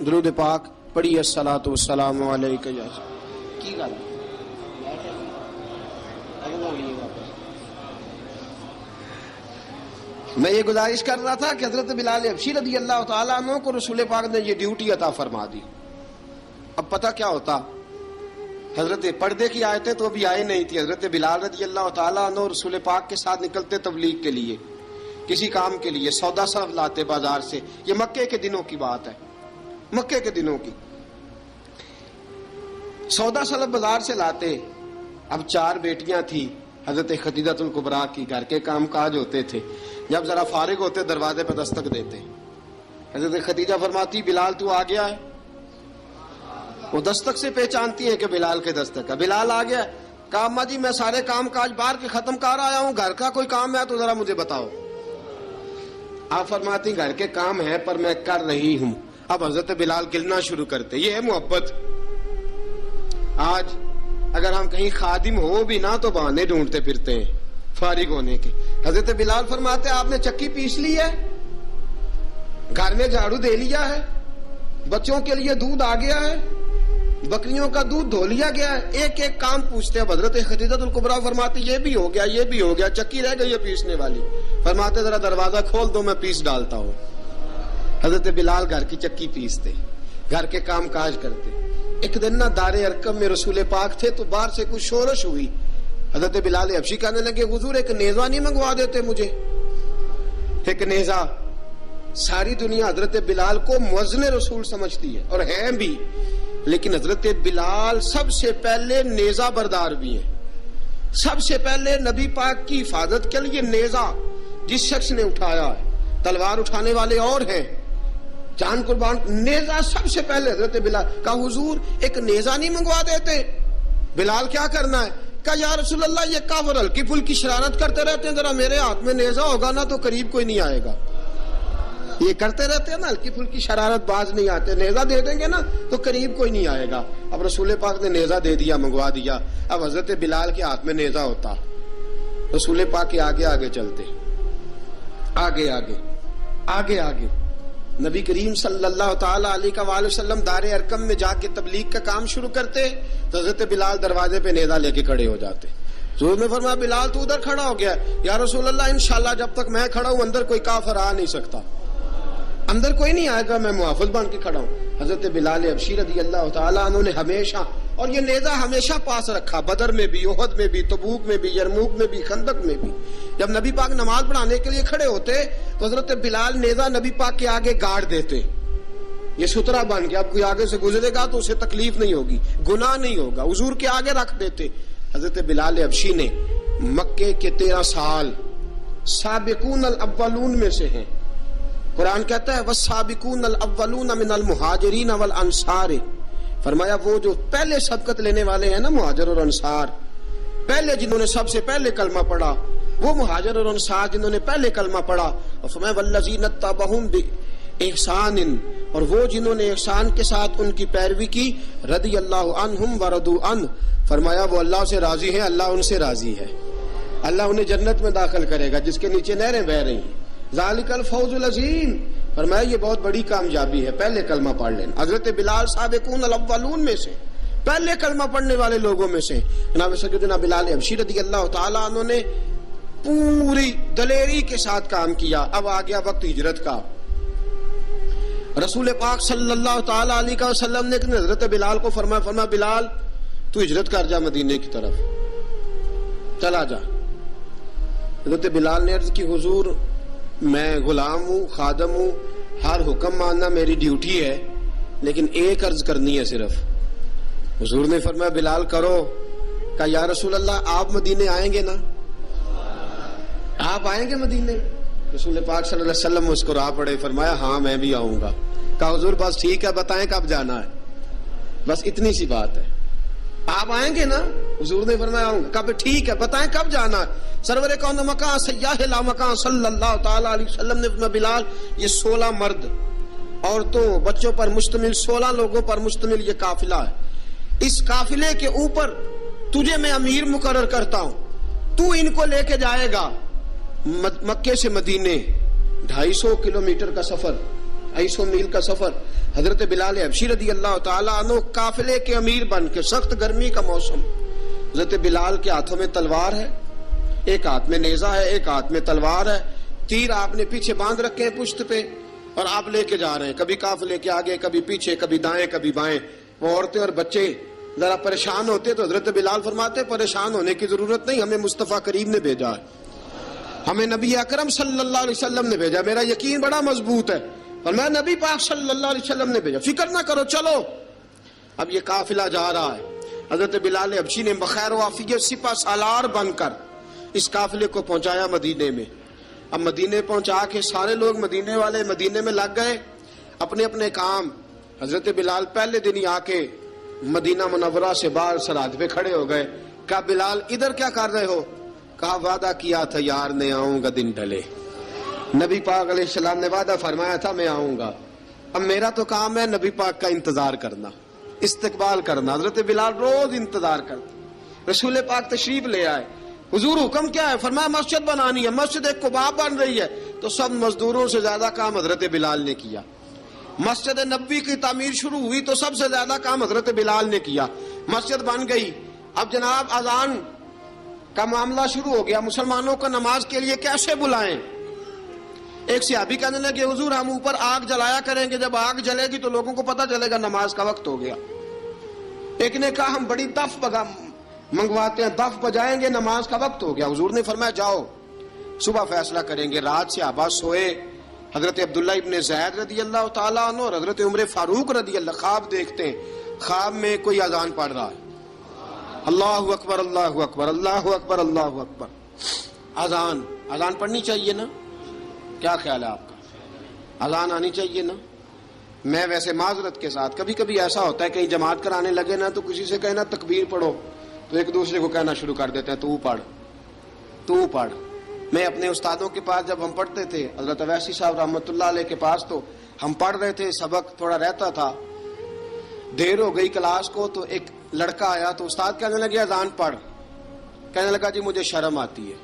درود پاک پڑھیے الصلاۃ والسلام علیک یا کی گل میں یہ گزارش کر رہا تھا کہ حضرت بلال حبشی رضی اللہ تعالیٰ عنہ کو رسول پاک نے یہ ڈیوٹی عطا فرما دی۔ اب پتہ کیا ہوتا، حضرت پردے کی آیتیں تو ابھی آئے نہیں تھی، حضرت بلال رضی اللہ تعالیٰ عنہ رسول پاک کے ساتھ نکلتے تبلیغ کے لیے، کسی کام کے لیے، سودا صرف لاتے بازار سے۔ یہ مکے کے دنوں کی بات ہے، مکے کے دنوں کی، سودا صرف بازار سے لاتے۔ اب 4 بیٹیاں تھیں حضرت خدیجہ الکبریٰ کی، گھر کے کام کاج ہوتے تھے، جب ذرا فارغ ہوتے دروازے پہ دستک دیتے، حضرت خدیجہ فرماتی بلال تو آ گیا ہے، وہ دستک سے پہچانتی ہیں کہ بلال کے دستک ہے، بلال آ گیا۔ کہا اماں جی میں سارے کام کاج باہر کے ختم کر آیا ہوں، گھر کا کوئی کام ہے تو ذرا مجھے بتاؤ۔ آپ فرماتی گھر کے کام ہے پر میں کر رہی ہوں۔ اب حضرت بلال گلنا شروع کرتے، یہ ہے محبت۔ آج اگر ہم کہیں خادم ہو بھی نہ تو بہانے ڈھونڈتے پھرتے ہیں فارغ ہونے کے۔ حضرت بلال فرماتے آپ نے چکی پیس لی ہے، گھر میں جھاڑو دے لیا ہے، بچوں کے لیے دودھ آ گیا ہے، بکریوں کا دودھ دھو لیا گیا ہے، ایک ایک کام پوچھتے ہیں۔ حضرت خدیجہ الکبریٰ فرماتی یہ بھی ہو گیا، یہ بھی ہو گیا، چکی رہ گئی ہے پیسنے والی۔ فرماتے ذرا دروازہ کھول دو میں پیس ڈالتا ہوں۔ حضرت بلال گھر کی چکی پیستے، گھر کے کام کاج کرتے۔ ایک دن نہ دار ارقم میں رسول پاک تھے تو باہر سے کچھ شورش ہوئی، حضرت بلال حبشی کہنے لگے حضور ایک نیزہ نہیں منگوا دیتے مجھے؟ ایک نیزہ۔ ساری دنیا حضرت بلال کو مؤذن رسول سمجھتی ہے اور ہیں بھی، لیکن حضرت بلال سب سے پہلے نیزہ بردار بھی ہیں۔ سب سے پہلے نبی پاک کی حفاظت کے لیے نیزہ جس شخص نے اٹھایا ہے، تلوار اٹھانے والے اور ہیں، جان قربان، نیزہ سب سے پہلے حضرت بلال۔ کہا حضور ایک نیزہ نہیں منگوا دیتے؟ بلال کیا کرنا ہے؟ کہ یا رسول اللہ یہ کافر ہلکی پھلکی شرارت کرتے رہتے ہیں، ذرا میرے ہاتھ میں نیزہ ہوگا نا تو قریب کوئی نہیں آئے گا. یہ کرتے رہتے ہیں نا ہلکی پھلکی شرارت، باز نہیں آتے، نیزہ دے دیں گے نا تو قریب کوئی نہیں آئے گا. اب رسول پاک نے نیزہ دے دیا، منگوا دیا. اب حضرت بلال کے ہاتھ میں نیزہ ہوتا، رسول پاک کے آگے آگے چلتے، آگے آگے آگے آگے. نبی کریم صلی اللہ تعالی علیہ وآلہ وسلم دار ارقم میں جا کے تبلیغ کا کام شروع کرتے تو حضرت بلال دروازے پہ نیزہ لے کے کھڑے ہو جاتے. حضور نے فرمایا بلال تو ادھر کھڑا ہو گیا. یا رسول اللہ انشاءاللہ جب تک میں کھڑا ہوں اندر کوئی کافر آ نہیں سکتا، اندر کوئی نہیں آئے گا، میں محافظ بن کے کھڑا ہوں. حضرت بلال حبشی رضی اللہ تعالیٰ عنہ نے ہمیشہ، اور یہ نیزہ ہمیشہ پاس رکھا، بدر میں بھی، احد میں بھی، تبوک میں بھی، یرموک میں بھی، خندق میں بھی. جب نبی پاک نماز پڑھانے کے لیے کھڑے ہوتے تو حضرت بلال نیزہ نبی پاک کے آگے گاڑ دیتے. یہ سترا بن گیا، اب کوئی آگے سے گزرے گا تو اسے تکلیف نہیں ہوگی، گناہ نہیں ہوگا، حضور کے آگے رکھ دیتے. حضرت بلال حبشی نے مکے کے 13 سال سابقون الاولون میں سے ہیں. قرآن کہتا ہے والسابقون الاولون من المہاجرین والانصار. فرمایا وہ جو پہلے سبقت لینے والے ہیں نا مہاجر اور انصار، پہلے جنہوں نے سب سے پہلے کلمہ پڑھا، وہ مہاجر اور انصار جنہوں نے پہلے کلمہ پڑھا. اور فرمایا والذین اتبعوہم باحسان، اور وہ جنہوں نے احسان کے ساتھ ان کی پیروی کی، رضی اللہ عنہم ورضوا عنہ. فرمایا وہ اللہ سے راضی ہیں، اللہ ان سے راضی ہے. اللہ انہیں جنت میں داخل کرے گا جس کے نیچے نہریں بہ رہی ہیں. ذالک الفوز العظیم. فرمایا یہ بہت بڑی کامیابی ہے، پہلے کلمہ پڑھ لینا. حضرت بلال سابقون الاولون میں سے، پہلے کلمہ پڑھنے والے لوگوں میں سے. جناب سیدنا بلال حبشی رضی اللہ تعالیٰ عنہ نے پوری دلیری کے ساتھ کام کیا. اب آ گیا وقت ہجرت کا. رسول پاک صلی اللہ تعالیٰ علیہ وسلم نے حضرت بلال کو فرمایا بلال تو ہجرت کر جا مدینے کی طرف، چلا جا. حضرت بلال نے عرض کی حضور میں غلام ہوں، خادم ہوں، ہر حکم ماننا میری ڈیوٹی ہے، لیکن ایک عرض کرنی ہے صرف. حضور نے فرمایا بلال کرو. کہا یا رسول اللہ آپ مدینے آئیں گے نا، آپ آئیں گے مدینے؟ رسول پاک صلی اللہ علیہ وسلم مسکرا پڑے، فرمایا ہاں میں بھی آؤں گا. کہا حضور بس ٹھیک ہے، بتائیں کب جانا ہے، بس اتنی سی بات ہے. آپ آئیں گے نا؟ حضور نے فرمایا آؤں گا. کہا ٹھیک ہے، بتائیں کب جانا ہے. سرور کون مکان سیاح لا مکان صلی اللہ تعالی علیہ وسلم نے فرمایا بلال یہ 16 مرد عورتوں بچوں پر مشتمل، 16 لوگوں پر مشتمل یہ قافلہ ہے. اس قافلے کے اوپر تجھے میں امیر مقرر کرتا ہوں، تو ان کو لے کے جائے گا مکے سے مدینے. 250 کلومیٹر کا سفر، 250 میل کا سفر. حضرت بلال حبشی رضی اللہ تعالیٰ عنہ قافلے کے امیر بن کے، سخت گرمی کا موسم. حضرت بلال کے ہاتھوں میں تلوار ہے، ایک ہاتھ میں نیزہ ہے، ایک ہاتھ میں تلوار ہے. تیر آپ نے پیچھے باندھ رکھے ہیں پشت پہ، اور آپ لے کے جا رہے ہیں، کبھی قافلے کے آگے، کبھی پیچھے، کبھی دائیں کبھی بائیں. وہ عورتیں اور بچے ذرا پریشان ہوتے تو حضرت بلال فرماتے پریشان ہونے کی ضرورت نہیں، ہمیں مصطفیٰ کریم نے بھیجا ہے، ہمیں نبی اکرم صلی اللہ علیہ وسلم نے بھیجا. میرا یقین بڑا مضبوط ہے، فرمایا نبی پاک صلی اللہ علیہ وسلم نے بھیجا، فکر نہ کرو چلو. اب یہ قافلہ جا رہا ہے. حضرت بلال حبشی نے بخیر و عافیت سپہ سالار بن کر اس قافلے کو پہنچایا مدینے میں. اب مدینے پہنچا کے سارے لوگ مدینے والے مدینے میں لگ گئے اپنے اپنے کام. حضرت بلال پہلے دن ہی آ کے مدینہ منورہ سے باہر سرحد پہ کھڑے ہو گئے. کہا بلال ادھر کیا کر رہے ہو؟ کہا وعدہ کیا تھا یار نے آؤں گا دن ڈھلے. نبی پاک علیہ السلام نے وعدہ فرمایا تھا میں آؤں گا. اب میرا تو کام ہے نبی پاک کا انتظار کرنا، استقبال کرنا. حضرت بلال روز انتظار کرتے. رسول پاک تشریف لے آئے. حضور حکم کیا ہے؟ فرمایا مسجد بنانی ہے. مسجد قباء بن رہی ہے. تو سب مزدوروں سے زیادہ کام حضرت بلال نے کیا. مسجد نبوی کی تعمیر شروع ہوئی تو سب سے زیادہ کام حضرت بلال نے کیا. مسجد بن گئی. اب جناب اذان کا معاملہ شروع ہو گیا، مسلمانوں کو نماز کے لیے کیسے بلائیں؟ ایک صحابی کہنے لگے حضور ہم اوپر آگ جلایا کریں گے، جب آگ جلے گی تو لوگوں کو پتہ چلے گا نماز کا وقت ہو گیا. ایک نے کہا ہم بڑی دف منگواتے ہیں، دف بجائیں گے، نماز کا وقت ہو گیا. حضور نے فرمایا جاؤ صبح فیصلہ کریں گے. رات سے صحابہ سوئے. حضرت عبداللہ ابن زید رضی اللہ تعالیٰ عنہ اور حضرت عمر فاروق رضی اللہ خواب دیکھتے ہیں. خواب میں کوئی اذان پڑھ رہا ہے، اللہ اکبر اللہ اکبر اللہ اکبر اللہ اکبر. اذان پڑھنی چاہیے نا؟ کیا خیال ہے آپ کا؟ اذان آنی چاہیے نا؟ میں ویسے معذرت کے ساتھ کبھی کبھی ایسا ہوتا ہے کہیں جماعت کرانے لگے نا تو کسی سے کہنا تکبیر پڑھو، تو ایک دوسرے کو کہنا شروع کر دیتے ہیں تو پڑھ تو پڑھ. میں اپنے استادوں کے پاس جب ہم پڑھتے تھے حضرت اویسی صاحب رحمۃ اللہ علیہ کے پاس، تو ہم پڑھ رہے تھے، سبق تھوڑا رہتا تھا، دیر ہو گئی کلاس کو، تو ایک لڑکا آیا تو استاد کہنے لگے اذان پڑھ. کہنے لگا جی مجھے شرم آتی ہے.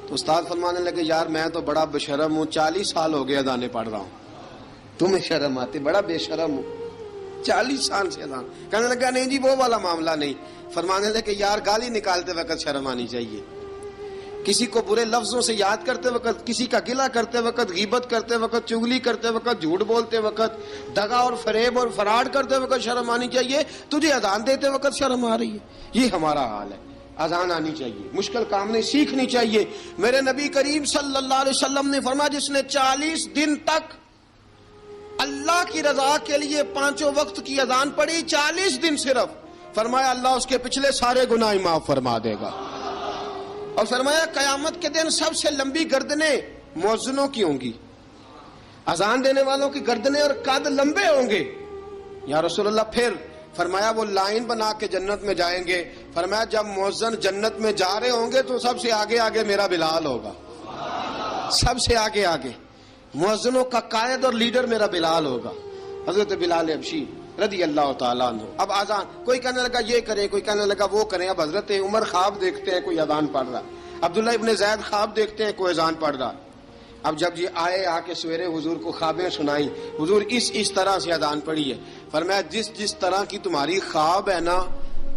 تو استاد فرمانے لگے یار میں تو بڑا بشرم ہوں، 40 سال ہو گئے اذانیں پڑھ رہا ہوں، تمہیں شرم آتی؟ بڑا بے شرم ہوں، 40 سال سے اذان. کہنے لگا نہیں جی وہ والا معاملہ نہیں. فرمانے لگے یار گالی نکالتے وقت شرم آنی چاہیے، کسی کو برے لفظوں سے یاد کرتے وقت، کسی کا گلہ کرتے وقت، غیبت کرتے وقت، چغلی کرتے وقت، جھوٹ بولتے وقت، دغا اور فریب اور فراڈ کرتے وقت شرم آنی چاہیے. تجھے اذان دیتے وقت شرم آ رہی ہے. یہ ہمارا حال ہے. اذان آنی چاہیے، مشکل کام نہیں، سیکھنی چاہیے. میرے نبی کریم صلی اللہ علیہ وسلم نے فرمایا جس نے 40 دن تک اللہ کی رضا کے لیے 5 وقت کی اذان پڑھی، 40 دن صرف، فرمایا اللہ اس کے پچھلے سارے گناہ معاف فرما دے گا. اور فرمایا قیامت کے دن سب سے لمبی گردنیں مؤذنوں کی ہوں گی، اذان دینے والوں کی گردنیں اور قد لمبے ہوں گے. یا رسول اللہ پھر؟ فرمایا وہ لائن بنا کے جنت میں جائیں گے. فرمایا جب مؤذن جنت میں جا رہے ہوں گے تو سب سے آگے آگے میرا بلال ہوگا، سب سے آگے آگے مؤذنوں کا قائد اور لیڈر میرا بلال ہوگا، حضرت بلال حبشی رضی اللہ تعالیٰ عنہ. اب اذان کوئی کہنے لگا یہ کریں، کوئی کہنے لگا وہ کریں. اب حضرت عمر خواب دیکھتے ہیں کوئی اذان پڑھ رہا، عبداللہ ابن زید خواب دیکھتے ہیں کوئی اذان پڑھ رہا. اب جب یہ آئے آ کے سویرے حضور کو خوابیں سنائیں، حضور اس طرح سے اذان پڑھی ہے. فرمایا جس طرح کی تمہاری خواب ہے نا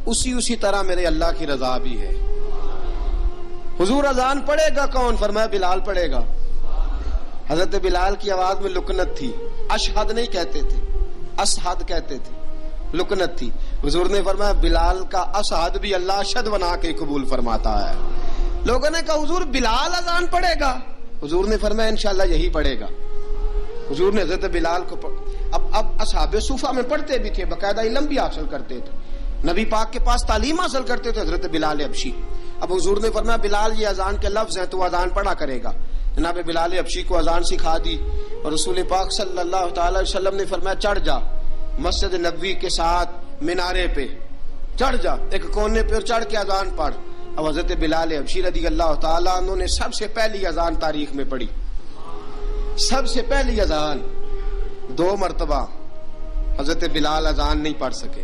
اسی طرح میرے اللہ کی رضا بھی ہے. حضور اذان پڑھے گا کون؟ فرمایا بلال پڑھے گا. حضرت بلال کی آواز میں لکنت تھی، اشہد نہیں کہتے تھے، اشہد کہتے تھے، لکنت تھی. حضور نے فرمایا بلال کا اشہد بھی اللہ اشہد بنا کے قبول فرماتا ہے. لوگوں نے کہا حضور بلال اذان پڑھے گا؟ حضور نے فرمایا انشاءاللہ یہی پڑھے گا. حضور نے حضرت بلال کو اب اصحاب صوفہ میں پڑھتے بھی تھے، باقاعدہ علم بھی حاصل کرتے تھے، نبی پاک کے پاس تعلیم حاصل کرتے تھے حضرت بلال حبشی. اب حضور نے فرمایا بلال یہ اذان کے لفظ ہیں تو اذان پڑھا کرے گا. جناب بلال حبشی کو اذان سکھا دی اور رسول پاک صلی اللہ تعالی علیہ وسلم نے فرمایا چڑھ جا مسجد نبوی کے ساتھ مینارے پہ، چڑھ جا ایک کونے پہ اور چڑھ کے اذان پڑھ. اب حضرت بلال حبشی رضی اللہ تعالیٰ عنہ نے سب سے پہلی اذان تاریخ میں پڑھی، سب سے پہلی اذان. 2 مرتبہ حضرت بلال اذان نہیں پڑھ سکے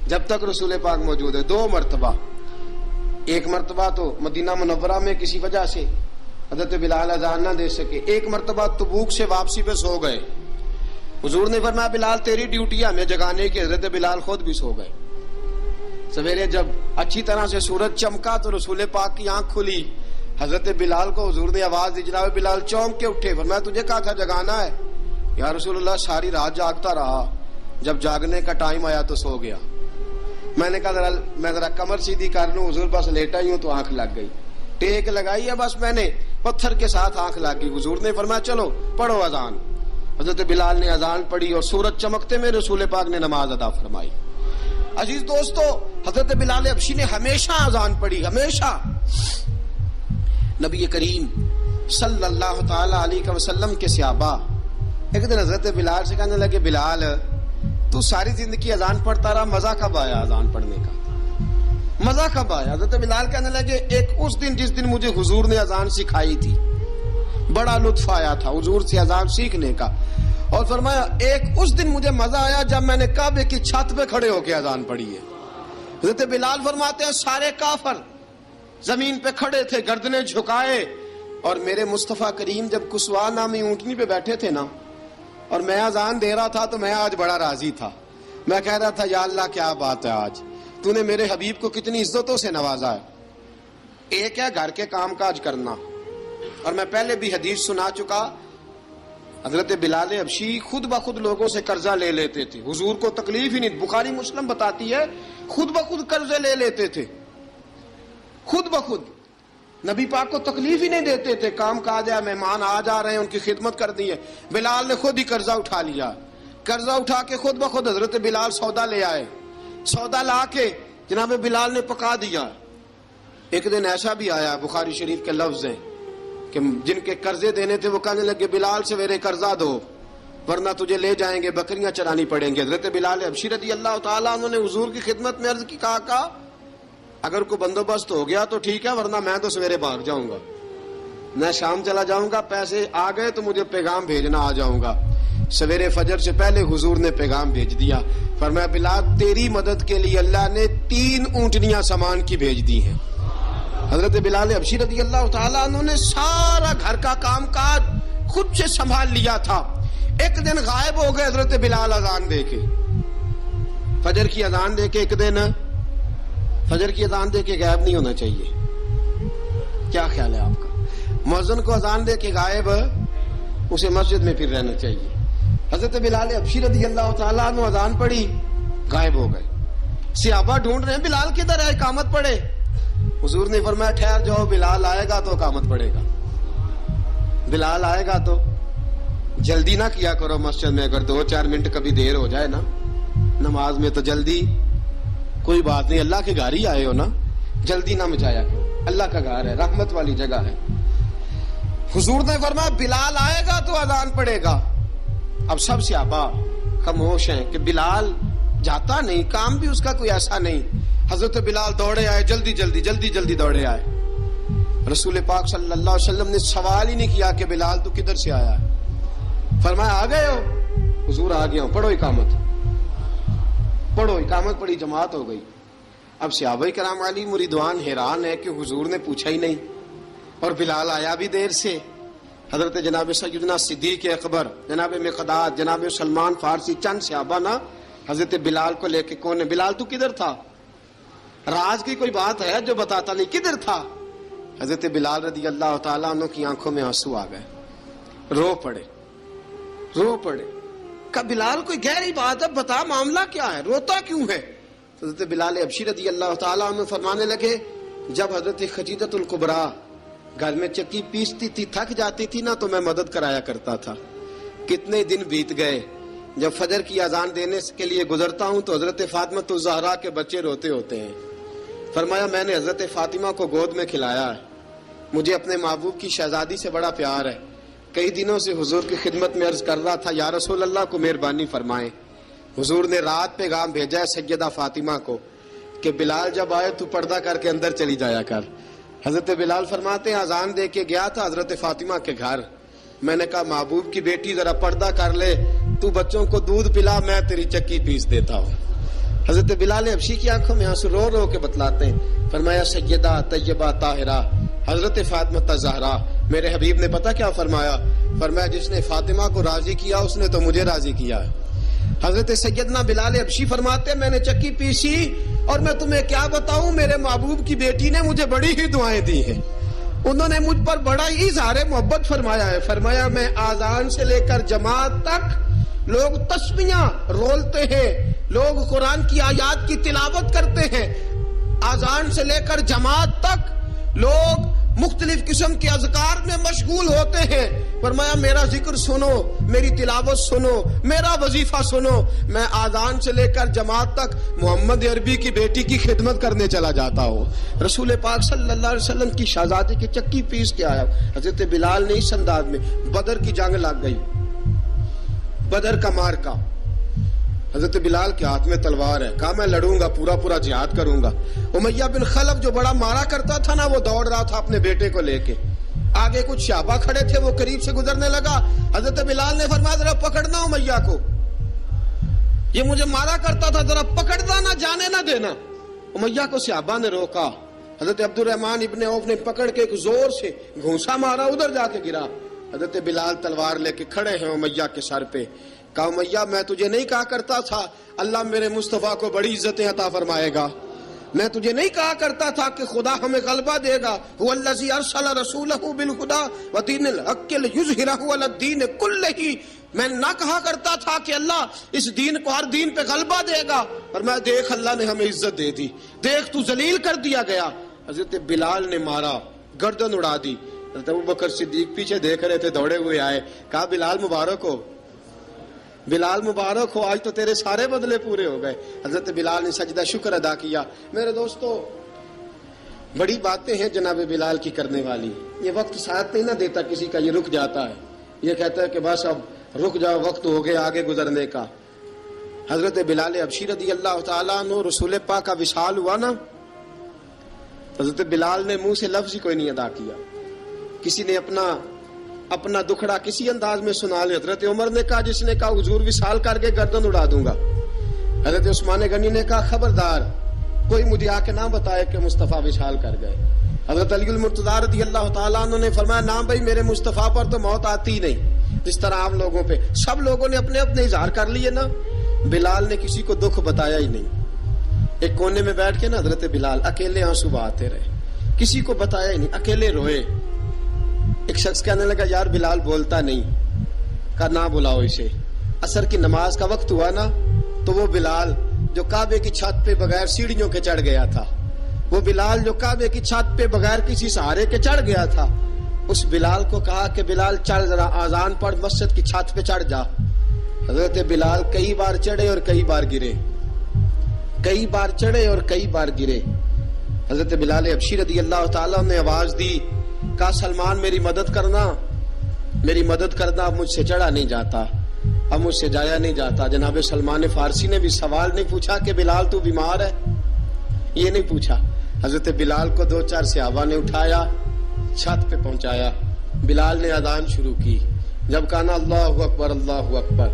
جب تک رسول پاک موجود ہے. 2 مرتبہ، ایک مرتبہ تو مدینہ منورہ میں کسی وجہ سے حضرت بلال اذان نہ دے سکے، ایک مرتبہ تبوک سے واپسی پہ سو گئے. حضور نے فرمایا بلال تیری ڈیوٹی ہے ہمیں جگانے کی. حضرت بلال خود بھی سو گئے. سویرے جب اچھی طرح سے سورج چمکا تو رسول پاک کی آنکھ کھلی. حضرت بلال کو حضور نے آواز دی، جناب بلال چونک کے اٹھے. فرمایا تجھے کہا تھا جگانا ہے. یا رسول اللہ ساری رات جاگتا رہا، جب جاگنے کا ٹائم آیا تو سو گیا. میں نے کہا میں ذرا کمر سیدھی کر لوں. حضور بس لیٹا ہی ہوں تو آنکھ لگ گئی، ٹیک لگائی ہے بس میں نے، پتھر کے ساتھ آنکھ لگ گئی. حضور نے فرمایا چلو پڑھو اذان. حضرت بلال نے اذان پڑھی اور سورج چمکتے میں رسول پاک نے نماز ادا فرمائی. عزیز دوستو حضرت بلال حبشی نے ہمیشہ اذان پڑھی، ہمیشہ. نبی کریم صلی اللہ تعالی علیہ وسلم کے صحابہ ایک دن حضرت بلال سے کہنے لگے بلال تو ساری زندگی اذان پڑھتا رہا، مزہ کب آیا اذان پڑھنے کا؟ مزہ کب آیا؟ حضرت بلال کہنے لگے ایک اس دن جس دن مجھے حضور نے اذان سکھائی تھی، بڑا لطف آیا تھا حضور سے اذان سیکھنے کا. اور فرمایا ایک اس دن مجھے مزہ آیا جب میں نے کعبے کی چھت پہ کھڑے ہو کے اذان پڑھی ہے. حضرت بلال فرماتے ہیں سارے کافر زمین پہ کھڑے تھے گردنیں جھکائے، اور میرے مصطفیٰ کریم جب کسوا نامی اونٹنی پہ بیٹھے تھے نا اور میں اذان دے رہا تھا تو میں آج بڑا راضی تھا. میں کہہ رہا تھا یا اللہ کیا بات ہے، آج تو نے میرے حبیب کو کتنی عزتوں سے نوازا ہے. ایک ہے گھر کے کام کاج کرنا، اور میں پہلے بھی حدیث سنا چکا، حضرت بلال حبشی خود بخود لوگوں سے قرضہ لے لیتے تھے، حضور کو تکلیف ہی نہیں. بخاری مسلم بتاتی ہے خود بخود قرضے لے لیتے تھے، خود بخود نبی پاک کو تکلیف ہی نہیں دیتے تھے. کام کاج ہے، مہمان آ جا رہے ہیں، ان کی خدمت کر دی ہے. بلال نے خود ہی قرضہ اٹھا لیا، قرضہ اٹھا کے خود بخود حضرت بلال سودا لے آئے، سودا لا کے جناب بلال نے پکا دیا. ایک دن ایسا بھی آیا بخاری شریف کے لفظ ہیں کہ جن کے قرضے دینے تھے وہ کہنے لگے بلال سویرے قرضہ دو. ورنہ تجھے لے جائیں گے، بکریاں چرانی پڑیں گے۔ حضرت بلال حبشی رضی اللہ تعالیٰ عنہ نے حضور کی خدمت میں عرض کی، کہا اگر کوئی بندوبست ہو گیا تو ٹھیک ہے، ورنہ میں تو سویرے بھاگ جاؤں گا، میں شام چلا جاؤں گا، پیسے آ گئے تو مجھے پیغام بھیجنا آ جاؤں گا۔ سویرے فجر سے پہلے حضور نے پیغام بھیج دیا، فرمایا بلال تیری مدد کے لیے اللہ نے 3 اونٹنیاں سامان کی بھیج دی ہیں۔ حضرت بلال حبشی رضی اللہ تعالیٰ عنہ نے سارا گھر کا کام کاج خود سے سنبھال لیا تھا۔ ایک دن غائب ہو گئے حضرت بلال اذان دے کے، فجر کی اذان دے کے، ایک دن فجر کی اذان دے کے غائب نہیں ہونا چاہیے، کیا خیال ہے آپ کا؟ مؤذن کو اذان دے کے غائب، اسے مسجد میں پھر رہنا چاہیے۔ حضرت بلال حبشی رضی اللہ تعالیٰ عنہ اذان پڑھی، غائب ہو گئے۔ صحابہ ڈھونڈ رہے ہیں بلال کدھر ہے، اقامت پڑھے۔ حضور نے فرمایا ٹھہر جاؤ، بلال آئے گا تو اقامت پڑھے گا، بلال آئے گا تو جلدی نہ کیا کرو مسجد میں، اگر 2-4 منٹ کبھی دیر ہو جائے نا نماز میں تو جلدی کوئی بات نہیں، اللہ کے گھر ہی آئے ہو نا، جلدی نہ مچایا کرو، اللہ کا گھر ہے، رحمت والی جگہ ہے۔ حضور نے فرمایا بلال آئے گا تو اذان پڑے گا۔ اب سب صحابہ خاموش ہیں کہ بلال جاتا نہیں، کام بھی اس کا کوئی ایسا نہیں۔ حضرت بلال دوڑے آئے، جلدی دوڑے آئے۔ رسول پاک صلی اللہ علیہ وسلم نے سوال ہی نہیں کیا کہ بلال تو کدھر سے آیا ہے، فرمایا آ گئے ہو؟ حضور آ گیا ہوں، پڑھو اقامت پڑھی، جماعت ہو گئی۔ اب صحابہ کرام علی مریدوان حیران ہے کہ حضور نے پوچھا ہی نہیں اور بلال آیا بھی دیر سے۔ حضرت جناب سیدنا صدیق اکبر، جناب مقداد، جناب سلمان فارسی، چند صحابہ نا حضرت بلال کو لے کے، کون ہے بلال تو کدھر تھا؟ راز کی کوئی بات ہے جو بتاتا نہیں، کدھر تھا؟ حضرت بلال رضی اللہ تعالیٰ عنہ کی آنکھوں میں آنسو آ گئے، رو پڑے۔ کہ بلال کوئی گہری بات ہے، بتا معاملہ کیا ہے، روتا کیوں ہے؟ حضرت بلال حبشی رضی اللہ تعالیٰ عنہ فرمانے لگے، جب حضرت خدیجہ الکبریٰ گھر میں چکی پیستی تھی، تھک جاتی تھی نا تو میں مدد کرایا کرتا تھا۔ کتنے دن بیت گئے، جب فجر کی اذان دینے کے لیے گزرتا ہوں تو حضرت فاطمہ الزہرا کے بچے روتے ہوتے ہیں۔ فرمایا میں نے حضرت فاطمہ کو گود میں کھلایا ہے، مجھے اپنے محبوب کی شہزادی سے بڑا پیار ہے۔ کئی دنوں سے حضور کی خدمت میں عرض کر رہا تھا یا رسول اللہ کو مہربانی فرمائیں۔ حضور نے رات پیغام بھیجا ہے سیدہ فاطمہ کو کہ بلال جب آئے تو پردہ کر کے اندر چلی جایا کر۔ حضرت بلال فرماتے ہیں اذان دے کے گیا تھا حضرت فاطمہ کے گھر، میں نے کہا محبوب کی بیٹی ذرا پردہ کر لے، تو بچوں کو دودھ پلا، میں تیری چکی پیس دیتا ہوں۔ حضرت بلال حبشی کی آنکھوں میں آنسو رو رو کے بتلاتے ہیں، فرمایا سیدہ طیبہ طاہرہ حضرت فاطمہ زہرا، میرے حبیب نے پتہ کیا فرمایا؟ فرمایا جس نے فاطمہ کو راضی کیا اس نے تو مجھے راضی کیا ہے۔ حضرت سیدنا بلال حبشی فرماتے میں نے چکی پیسی اور میں تمہیں کیا بتاؤں، میرے محبوب کی بیٹی نے مجھے بڑی ہی دعائیں دی ہیں، انہوں نے مجھ پر بڑا ہی اظہار محبت فرمایا ہے۔ فرمایا میں آذان سے لے کر جماعت تک لوگ تسبیحاں رولتے ہیں، لوگ قرآن کی آیات کی تلاوت کرتے ہیں، آذان سے لے کر جماعت تک لوگ مختلف قسم کے اذکار میں مشغول ہوتے ہیں۔ فرمایا میرا ذکر سنو، میری تلاوت سنو، میرا وظیفہ سنو، میں آذان سے لے کر جماعت تک محمد عربی کی بیٹی کی خدمت کرنے چلا جاتا ہوں۔ رسول پاک صلی اللہ علیہ وسلم کی شہزادی کی چکی پیس کے آیا۔ حضرت بلال نے اس انداز میں، بدر کی جنگ لگ گئی، بدر کا مارکا، حضرت بلال کے ہاتھ میں تلوار ہے، کہا میں لڑوں گا، پورا جہاد کروں گا۔ امیہ بن خلف جو بڑا مارا کرتا تھا نا، وہ دوڑ رہا تھا اپنے بیٹے کو لے کے، آگے کچھ صحابہ کھڑے تھے، وہ قریب سے گزرنے لگا، حضرت بلال نے فرمایا ذرا پکڑنا امیہ کو، یہ مجھے مارا کرتا تھا، ذرا پکڑنا، نہ جانے نہ دینا۔ امیہ کو صحابہ نے روکا، حضرت عبد الرحمن ابن عوف نے پکڑ کے ایک زور سے گھونسا مارا، ادھر جا کے گرا۔ حضرت بلال تلوار لے کے کھڑے ہیں امیہ کے سر پہ، کہا امیہ میں تجھے نہیں کہا کرتا تھا اللہ میرے مصطفیٰ کو بڑی عزتیں عطا فرمائے گا، میں تجھے نہیں کہا کرتا تھا کہ خدا ہمیں غلبہ دے گا، هو الذی ارسل رسولہ بالہدی ودین الحق لیظہرہ علی الدین کلہ، میں نہ کہا کرتا تھا کہ اللہ اس دین کو ہر دین پہ غلبہ دے گا، اور میں دیکھ اللہ نے ہمیں عزت دے دی، دیکھ تو ذلیل کر دیا گیا۔ حضرت بلال نے مارا، گردن اڑا دی۔ حضرت ابوبکر صدیق پیچھے دیکھ رہے تھے، دوڑے ہوئے آئے، کہا بلال مبارک ہو، بلال مبارک ہو، آج تو تیرے سارے بدلے پورے ہو گئے۔ حضرت بلال نے سجدہ شکر ادا کیا۔ میرے دوستو بڑی باتیں ہیں جناب بلال کی کرنے والی، یہ وقت ساتھ نہیں نہ دیتا کسی کا، یہ رک جاتا ہے، یہ کہتا ہے کہ بس اب رک جاؤ وقت ہو گیا آگے گزرنے کا. حضرت بلال حبشی رضی اللہ تعالیٰ عنہ رسول پاک کا وصال ہوا نا، حضرت بلال نے منہ سے لفظ ہی کوئی نہیں ادا کیا. کسی نے اپنا دکھڑا کسی انداز میں سنا لیا. حضرت عمر نے کہا، جس نے کہا حضور وصال کر کے گردن اڑا دوں گا. حضرت عثمان غنی نے کہا خبردار کوئی مجھے آ کے نہ بتائے کہ مصطفیٰ وصال کر گئے. حضرت علی المرتضیٰ رضی اللہ تعالیٰ عنہ نے فرمایا نہ بھائی میرے مصطفیٰ پر تو موت آتی ہی نہیں، جس طرح عام لوگوں پہ. سب لوگوں نے اپنے اپنے اظہار کر لیے نا، بلال نے کسی کو دکھ بتایا ہی نہیں. ایک کونے میں بیٹھ کے نا حضرت بلال اکیلے آنسو بہاتے رہے، کسی کو بتایا ہی نہیں، اکیلے روئے. ایک شخص کہنے لگا یار بلال بولتا نہیں. کہا نہ بلاؤ اسے. عصر کی نماز کا وقت ہوا نا تو وہ بلال جو کعبے کی چھت پہ بغیر سیڑھیوں کے چڑھ گیا تھا، وہ بلال جو کعبے کی چھت پہ بغیر کسی سہارے کے چڑھ گیا تھا، اس بلال کو کہا کہ بلال چڑھ ذرا آذان پڑھ مسجد کی چھت پہ چڑھ جا. حضرت بلال کئی بار چڑھے اور کئی بار گرے، کئی بار چڑھے اور کئی بار گرے. حضرت بلال حبشی رضی اللہ تعالیٰ نے آواز دی، کہا سلمان میری مدد کرنا، میری مدد کرنا. اب مجھ سے چڑھا نہیں جاتا، اب مجھ سے جایا نہیں جاتا. جناب سلمان فارسی نے بھی سوال نہیں پوچھا کہ بلال تو بیمار ہے، یہ نہیں پوچھا. حضرت بلال کو 2-4 صحابہ نے اٹھایا، چھت پہ پہنچایا. بلال نے اذان شروع کی. جب کہا نا اللہ اکبر اللہ اکبر،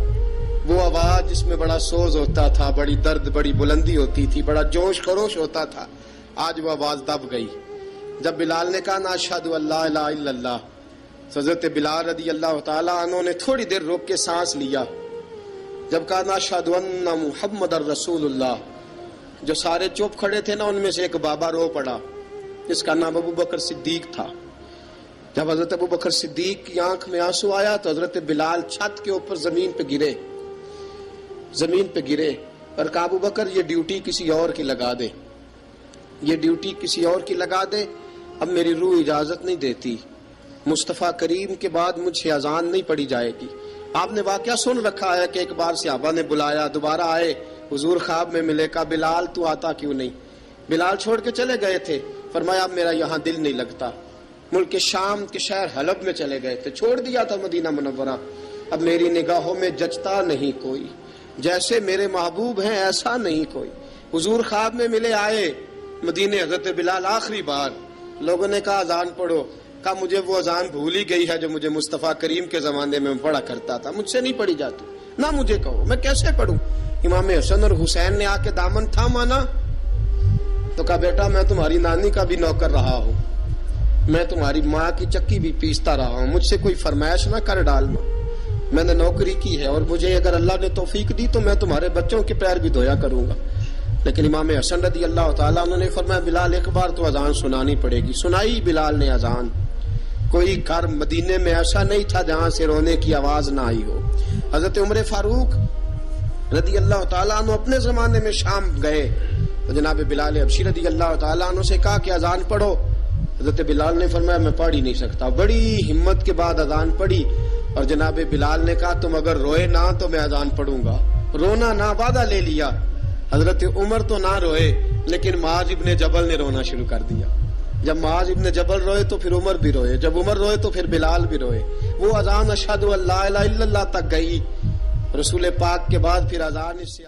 وہ آواز جس میں بڑا سوز ہوتا تھا، بڑی درد، بڑی بلندی ہوتی تھی، بڑا جوش خروش ہوتا تھا، آج وہ آواز دب گئی. جب بلال نے کہا نا اشہد ان لا الہ الا اللہ، حضرت بلال رضی اللہ تعالیٰ عنہ نے تھوڑی دیر روک کے سانس لیا. جب کہا نا اشہد ان محمد الرسول اللہ، جو سارے چپ کھڑے تھے نا ان میں سے ایک بابا رو پڑا، جس کا نام ابو بکر صدیق تھا. جب حضرت ابو بکر صدیق کی آنکھ میں آنسو آیا تو حضرت بلال چھت کے اوپر زمین پہ گرے، زمین پہ گرے اور کہا ابو بکر یہ ڈیوٹی کسی اور کی لگا دے، یہ ڈیوٹی کسی اور کی لگا دے، اب میری روح اجازت نہیں دیتی، مصطفیٰ کریم کے بعد مجھ سے اذان نہیں پڑھی جائے گی. آپ نے واقعہ سن رکھا ہے کہ ایک بار صحابہ نے بلایا، دوبارہ آئے، حضور خواب میں ملے. کہا بلال تو آتا کیوں نہیں؟ بلال چھوڑ کے چلے گئے تھے. فرمایا اب میرا یہاں دل نہیں لگتا. ملک شام کے شہر حلب میں چلے گئے تھے، چھوڑ دیا تھا مدینہ منورہ. اب میری نگاہوں میں جچتا نہیں کوئی، جیسے میرے محبوب ہیں ایسا نہیں کوئی. حضور خواب میں ملے، آئے مدینے. حضرت بلال آخری بار، لوگوں نے کہا اذان پڑھو. کہا مجھے وہ اذان بھول ہی گئی ہے جو مجھے مصطفیٰ کریم کے زمانے میں پڑھا کرتا تھا، مجھ سے نہیں پڑھی جاتی. نہ مجھے کہو، میں کیسے پڑھوں؟ امام حسن اور حسین نے آ کے دامن تھاما نا تو کہا بیٹا میں تمہاری نانی کا بھی نوکر رہا ہوں، میں تمہاری ماں کی چکی بھی پیستا رہا ہوں، مجھ سے کوئی فرمائش نہ کر ڈالنا. میں نے نوکری کی ہے اور مجھے اگر اللہ نے توفیق دی تو میں تمہارے بچوں کے پیر بھی دھویا کروں گا. لیکن امام حسن رضی اللہ تعالیٰ عنہ نے فرمایا بلال ایک بار تو اذان سنانی پڑے گی. سنائی بلال نے اذان. کوئی گھر مدینے میں ایسا نہیں تھا جہاں سے رونے کی آواز نہ آئی ہو. حضرت عمر فاروق رضی اللہ تعالیٰ عنہ اپنے زمانے میں شام گئے تو جناب بلال حبشی رضی اللہ تعالیٰ عنہ سے کہا کہ اذان پڑھو. حضرت بلال نے فرمایا میں پڑھ ہی نہیں سکتا. بڑی ہمت کے بعد اذان پڑھی اور جناب بلال نے کہا تم اگر روئے نہ تو میں اذان پڑھوں گا. رونا نہ، وعدہ لے لیا. حضرت عمر تو نہ روئے لیکن معاذ ابن جبل نے رونا شروع کر دیا. جب معاذ ابن جبل روئے تو پھر عمر بھی روئے، جب عمر روئے تو پھر بلال بھی روئے. وہ اذان اشہد ان لا الہ الا اللہ تک گئی. رسول پاک کے بعد پھر اذان اس سے